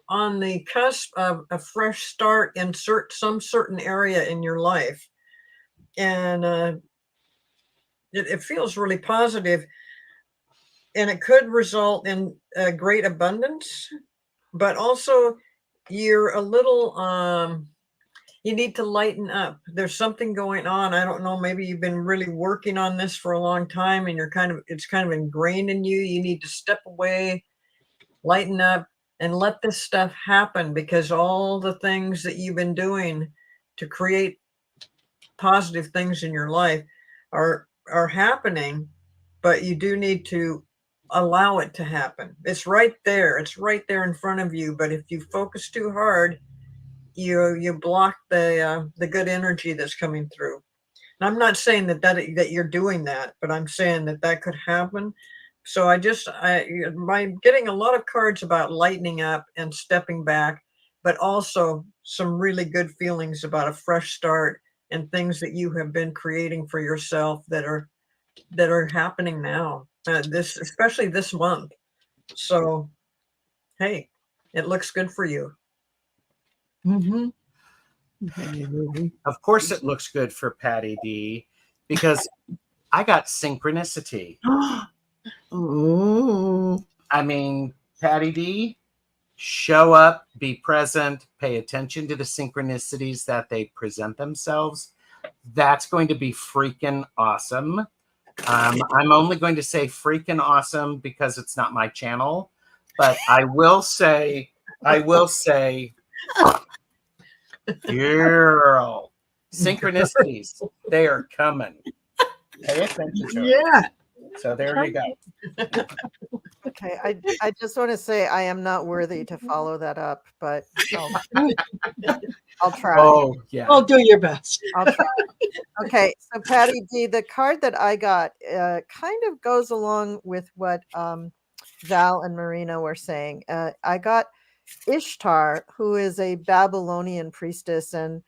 S4: on the cusp of a fresh start in some certain area in your life. And it feels really positive, and it could result in great abundance, but also you're a little you need to lighten up. There's something going on. I don't know, maybe you've been really working on this for a long time and it's kind of ingrained in you. You need to step away, lighten up, and let this stuff happen, because all the things that you've been doing to create positive things in your life are happening, but you do need to allow it to happen. It's right there. It's right there in front of you. But if you focus too hard, you block the good energy that's coming through. And I'm not saying that you're doing that, but I'm saying that could happen. So I'm getting a lot of cards about lightening up and stepping back, but also some really good feelings about a fresh start and things that you have been creating for yourself that are happening now. Especially this month. So, hey, it looks good for you.
S3: Mm-hmm.
S5: Of course, it looks good for Patti D, because I got synchronicity.
S2: Oh,
S5: I mean, Patti D, show up, be present, pay attention to the synchronicities that they present themselves. That's going to be freaking awesome. I'm only going to say freaking awesome because it's not my channel, but I will say, girl, synchronicities, they are coming. Pay attention to them.
S3: Yeah.
S5: So there you go.
S1: Okay, I just want to say I am not worthy to follow that up, but I'll try.
S5: Oh, yeah.
S3: I'll do your best.
S1: I'll try. Okay, so Patti D, the card that I got kind of goes along with what Val and Marina were saying. I got Ishtar, who is a Babylonian priestess, and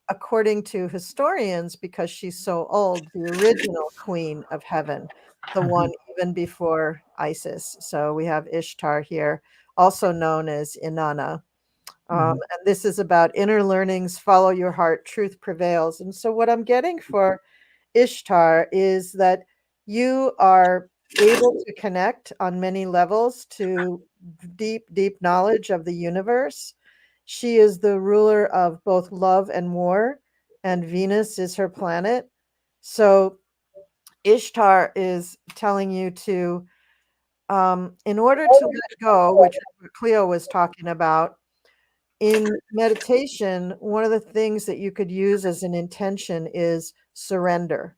S1: according to historians, because she's so old, the original queen of heaven, the one even before Isis. So we have Ishtar here, also known as Inanna. And this is about inner learnings, follow your heart, truth prevails. And so what I'm getting for Ishtar is that you are able to connect on many levels to deep, deep knowledge of the universe. She is the ruler of both love and war, and Venus is her planet. So Ishtar is telling you to, in order to let go, which is what Cleo was talking about, in meditation, one of the things that you could use as an intention is surrender,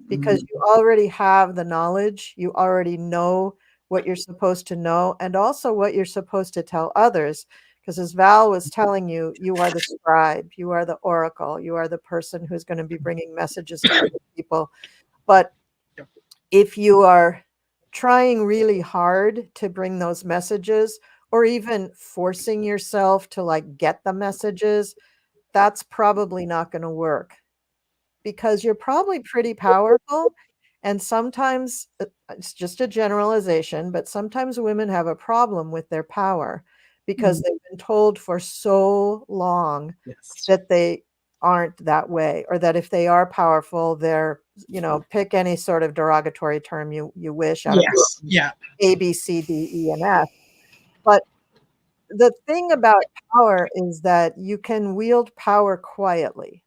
S1: because you already have the knowledge, you already know what you're supposed to know, and also what you're supposed to tell others. Because as Val was telling you, you are the scribe, you are the oracle, you are the person who's going to be bringing messages to other people. But if you are trying really hard to bring those messages, or even forcing yourself to like get the messages, that's probably not going to work, because you're probably pretty powerful. And sometimes it's just a generalization, but sometimes women have a problem with their power because they've been told for so long
S3: Yes.
S1: that they aren't that way, or that if they are powerful, they're, pick any sort of derogatory term you wish out of
S3: Yes. Yeah.
S1: A, B, C, D, E, and F. But the thing about power is that you can wield power quietly.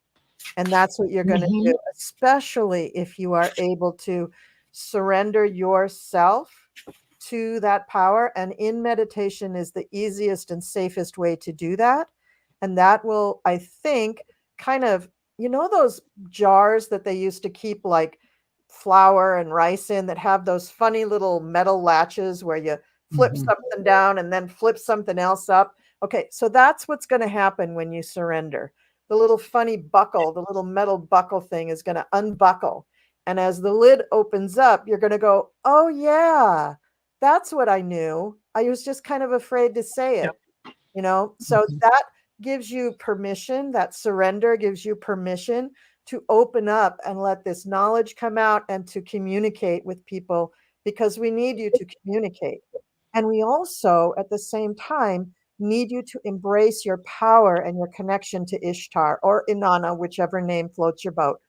S1: And that's what you're going to do, especially if you are able to surrender yourself to that power. And in meditation is the easiest and safest way to do that. And that will, I think, kind of, those jars that they used to keep like flour and rice in that have those funny little metal latches where you flip something down and then flip something else up. Okay, so that's what's going to happen when you surrender. The little funny buckle, the little metal buckle thing is going to unbuckle. And as the lid opens up, you're going to go, oh, yeah, that's what I knew. I was just kind of afraid to say it, So that gives you permission, that surrender gives you permission to open up and let this knowledge come out and to communicate with people, because we need you to communicate. And we also, at the same time, need you to embrace your power and your connection to Ishtar or Inanna, whichever name floats your boat.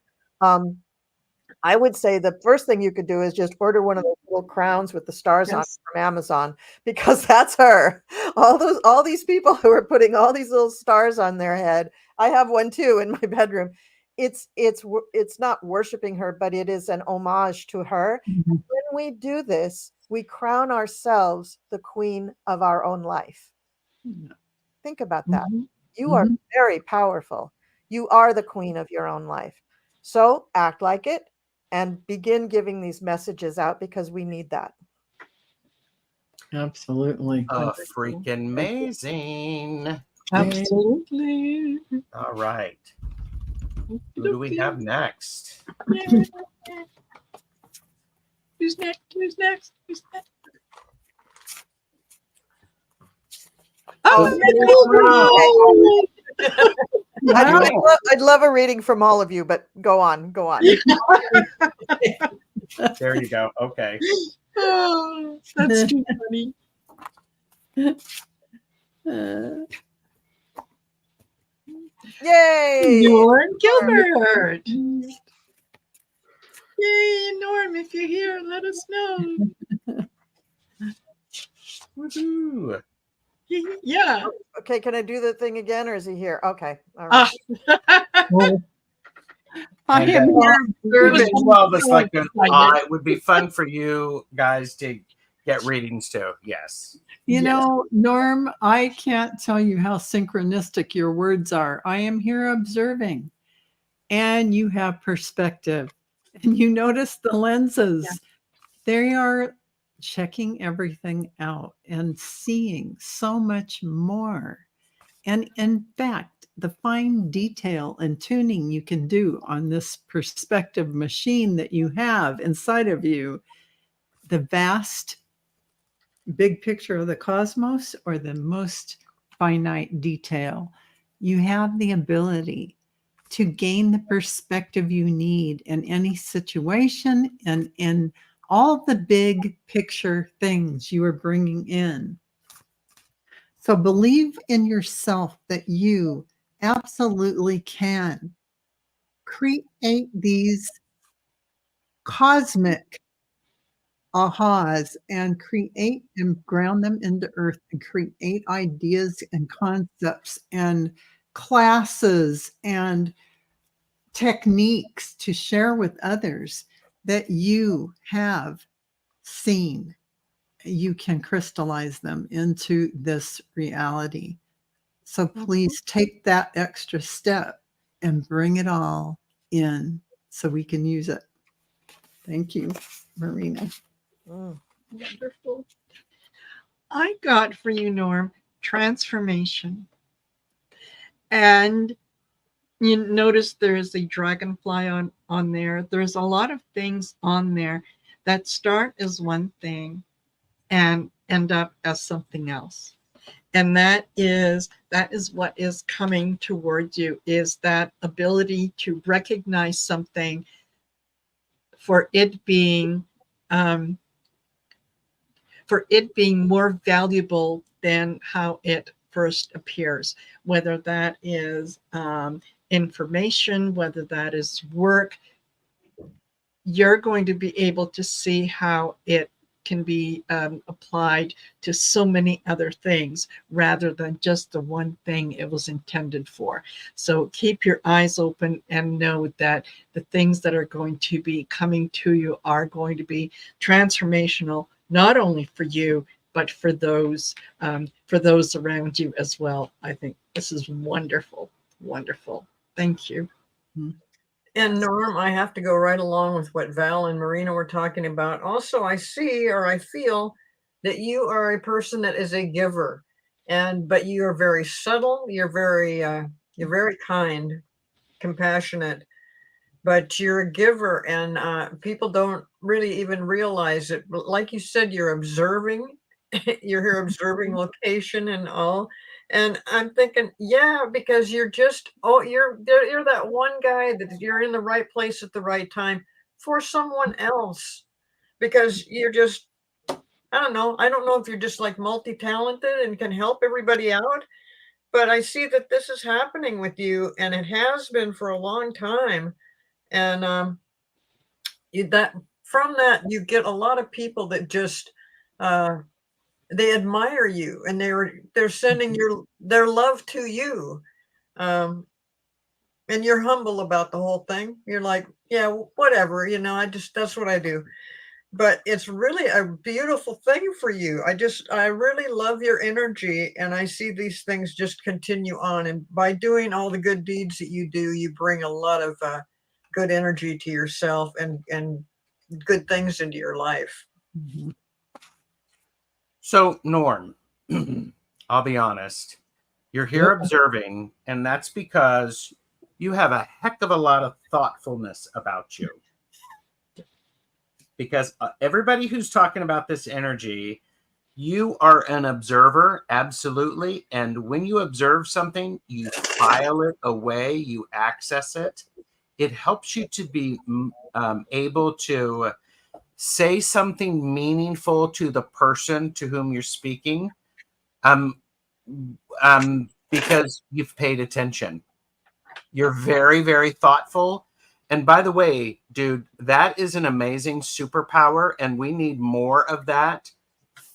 S1: I would say the first thing you could do is just order one of those little crowns with the stars on it from Amazon, because that's her. All these people who are putting all these little stars on their head. I have one too in my bedroom. It's not worshiping her, but it is an homage to her. When we do this, we crown ourselves the queen of our own life. Think about that. You are very powerful. You are the queen of your own life. So act like it and begin giving these messages out, because we need that.
S3: Absolutely.
S5: Freaking amazing.
S3: Absolutely.
S5: All right. Who do we have next?
S3: Who's next? Who's next? Who's next?
S1: Oh, I'd love a reading from all of you, but go on.
S5: There you go. Okay.
S3: Oh, that's too funny.
S1: Yay!
S3: Norm Gilbert. Yay, Norm, if you're here, let us know.
S5: Woohoo.
S3: Yeah.
S1: Okay, can I do the thing again, or is he here? Okay. All right.
S2: I
S5: And,
S2: am
S5: as well as like it would be fun for you guys to get readings too. Yes.
S2: You know, Norm, I can't tell you how synchronistic your words are. I am here observing, and you have perspective, and you notice the lenses. Yeah. They are checking everything out and seeing so much more. And in fact, the fine detail and tuning you can do on this perspective machine that you have inside of you, the vast big picture of the cosmos or the most finite detail, you have the ability to gain the perspective you need in any situation and in all the big picture things you are bringing in. So believe in yourself that you absolutely can create these cosmic ahas and create and ground them into earth and create ideas and concepts and classes and techniques to share with others that you have seen. You can crystallize them into this reality. So please take that extra step and bring it all in so we can use it. Thank you, Marina.
S3: Wonderful. I got for you, Norm, transformation. And you notice there's a dragonfly on there. There's a lot of things on there that start as one thing and end up as something else. And that is what is coming towards you, is that ability to recognize something for it being more valuable than how it first appears, whether that is information, whether that is work. You're going to be able to see how it can be applied to so many other things rather than just the one thing it was intended for. So keep your eyes open and know that the things that are going to be coming to you are going to be transformational, not only for you, but for those around you as well. I think this is wonderful, wonderful. Thank you.
S4: And Norm, I have to go right along with what Val and Marina were talking about. Also, I see or I feel that you are a person that is a giver, but you are very subtle. You're very kind, compassionate, but you're a giver, and people don't really even realize it. But like you said, you're observing. You're here observing location and all. And I'm thinking, yeah, because you're that one guy that you're in the right place at the right time for someone else. Because you're just, I don't know. I don't know if you're just like multi-talented and can help everybody out, but I see that this is happening with you, and it has been for a long time. And from that you get a lot of people that just they admire you, and they're sending their love to you, and you're humble about the whole thing. You're like, yeah, whatever, that's what I do. But it's really a beautiful thing for you. I really love your energy, and I see these things just continue on. And by doing all the good deeds that you do, you bring a lot of good energy to yourself and good things into your life.
S5: So, Norm, I'll be honest. You're here observing, and that's because you have a heck of a lot of thoughtfulness about you. Because everybody who's talking about this energy, you are an observer, absolutely. And when you observe something, you file it away, you access it. It helps you to be able to say something meaningful to the person to whom you're speaking, because you've paid attention. You're very, very thoughtful. And by the way, dude, that is an amazing superpower, and we need more of that.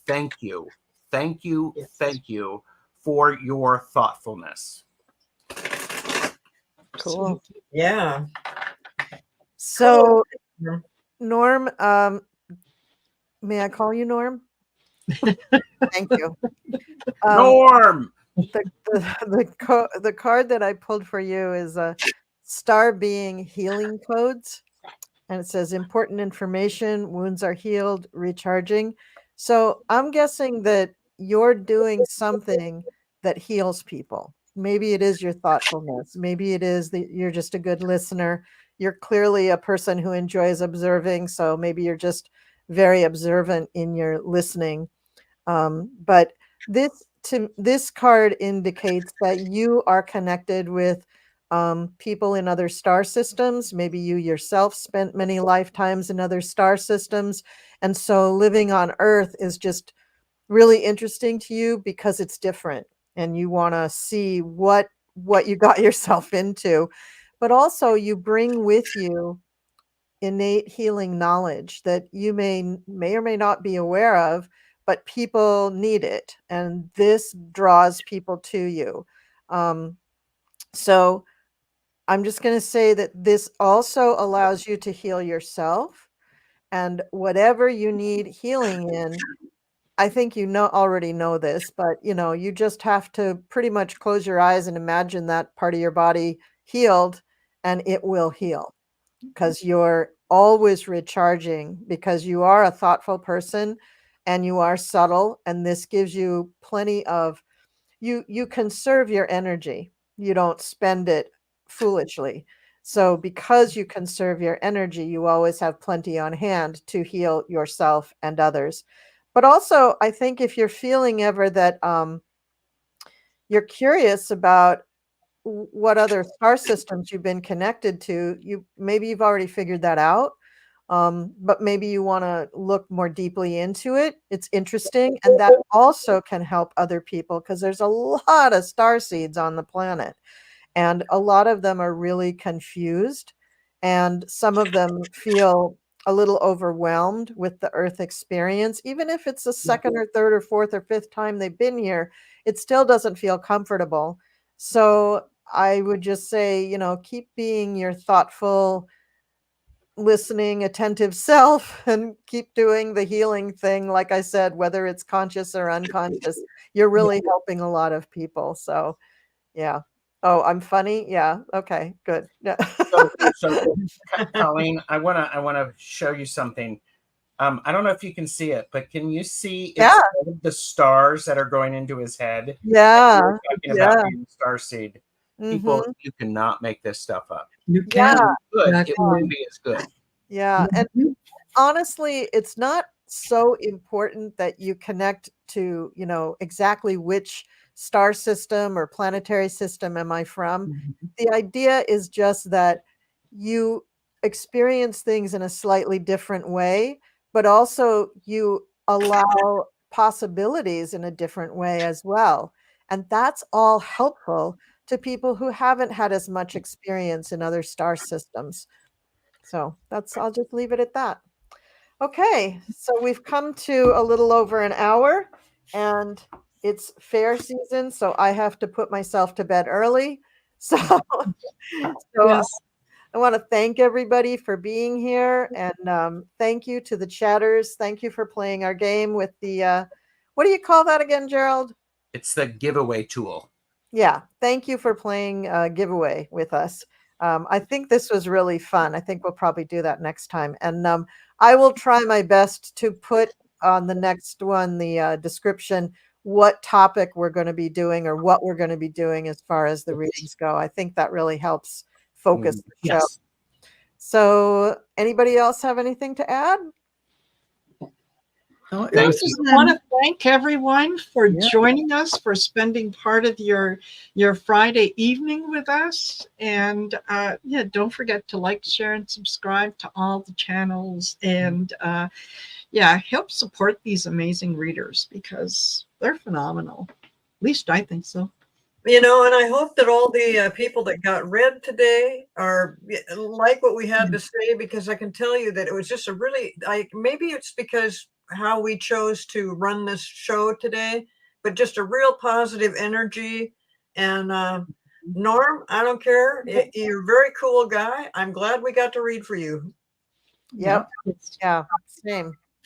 S5: Thank you. Thank you.
S4: Yes.
S5: Thank you for your thoughtfulness.
S1: Cool.
S4: Yeah.
S1: So,
S4: Cool.
S1: Norm, may I call you Norm? Thank you.
S5: Norm!
S1: The card that I pulled for you is a Star Being Healing Codes. And it says important information, wounds are healed, recharging. So I'm guessing that you're doing something that heals people. Maybe it is your thoughtfulness. Maybe it is that you're just a good listener. You're clearly a person who enjoys observing. So maybe you're just very observant in your listening. But this card indicates that you are connected with people in other star systems. Maybe you yourself spent many lifetimes in other star systems. And so living on Earth is just really interesting to you because it's different and you want to see what you got yourself into. But also you bring with you innate healing knowledge that you may or may not be aware of, but people need it. And this draws people to you. So I'm just going to say that this also allows you to heal yourself, and whatever you need healing in, I think you already know this, but you just have to pretty much close your eyes and imagine that part of your body healed, and it will heal because you're always recharging, because you are a thoughtful person and you are subtle, and this gives you plenty of you conserve your energy. You don't spend it foolishly. So because you conserve your energy, you always have plenty on hand to heal yourself and others. But also, I think if you're feeling ever that you're curious about what other star systems you've been connected to, maybe you've already figured that out. But maybe you want to look more deeply into it. It's interesting, and that also can help other people because there's a lot of star seeds on the planet, and a lot of them are really confused, and some of them feel a little overwhelmed with the Earth experience. Even if it's the second or third or fourth or fifth time they've been here, it still doesn't feel comfortable. So I would just say, keep being your thoughtful, listening, attentive self, and keep doing the healing thing. Like I said, whether it's conscious or unconscious, you're really helping a lot of people. So, yeah. Oh, I'm funny. Yeah. Okay, good. Yeah.
S5: So Colleen, I wanna show you something. I don't know if you can see it, but can you see
S1: Yeah.
S5: the stars that are going into his head?
S1: Yeah.
S5: We're talking about being starseed. People,
S1: Mhm.
S5: you cannot make this stuff up.
S3: You
S1: Yeah.
S3: can.
S5: Good.
S3: Exactly.
S5: It wouldn't be as good.
S1: Yeah. And
S3: Mhm.
S1: honestly, it's not so important that you connect to, exactly which star system or planetary system am I from.
S3: Mhm.
S1: The idea is just that you experience things in a slightly different way, but also you allow possibilities in a different way as well. And that's all helpful to people who haven't had as much experience in other star systems. So I'll just leave it at that. Okay, so we've come to a little over an hour, and it's fair season, so I have to put myself to bed early. So,
S3: Yes.
S1: I want to thank everybody for being here, and thank you to the chatters. Thank you for playing our game with the, what do you call that again, Gerald?
S5: It's the giveaway tool.
S1: Yeah, thank you for playing giveaway with us. I think this was really fun. I think we'll probably do that next time. And I will try my best to put on the next one the description what topic we're going to be doing or what we're going to be doing as far as the readings go. I think that really helps focus the show.
S3: Yes.
S1: So, anybody else have anything to add?
S2: Oh, it
S3: I
S2: was
S3: just
S2: fun.
S3: want to thank everyone for
S2: Yeah.
S3: joining us, for spending part of your Friday evening with us. And yeah, don't forget to like, share, and subscribe to all the channels. And yeah, help support these amazing readers because they're phenomenal. At least I think so.
S4: And I hope that all the people that got read today are like what we had to say, because I can tell you that it was just a really, maybe it's because how we chose to run this show today, but just a real positive energy. And Norm, I don't care. You're a very cool guy. I'm glad we got to read for you.
S1: Yep. Yeah,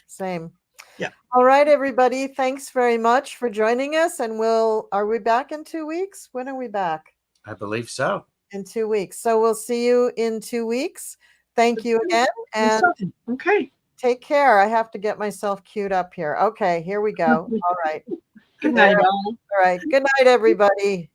S1: same.
S3: Yeah.
S1: All right, everybody. Thanks very much for joining us. And are we back in 2 weeks? When are we back?
S5: I believe so.
S1: In 2 weeks. So we'll see you in 2 weeks. Thank you again. And
S3: Okay.
S1: take care. I have to get myself queued up here. Okay, here we go. All right.
S3: Good night, all.
S1: All right. Good night, everybody.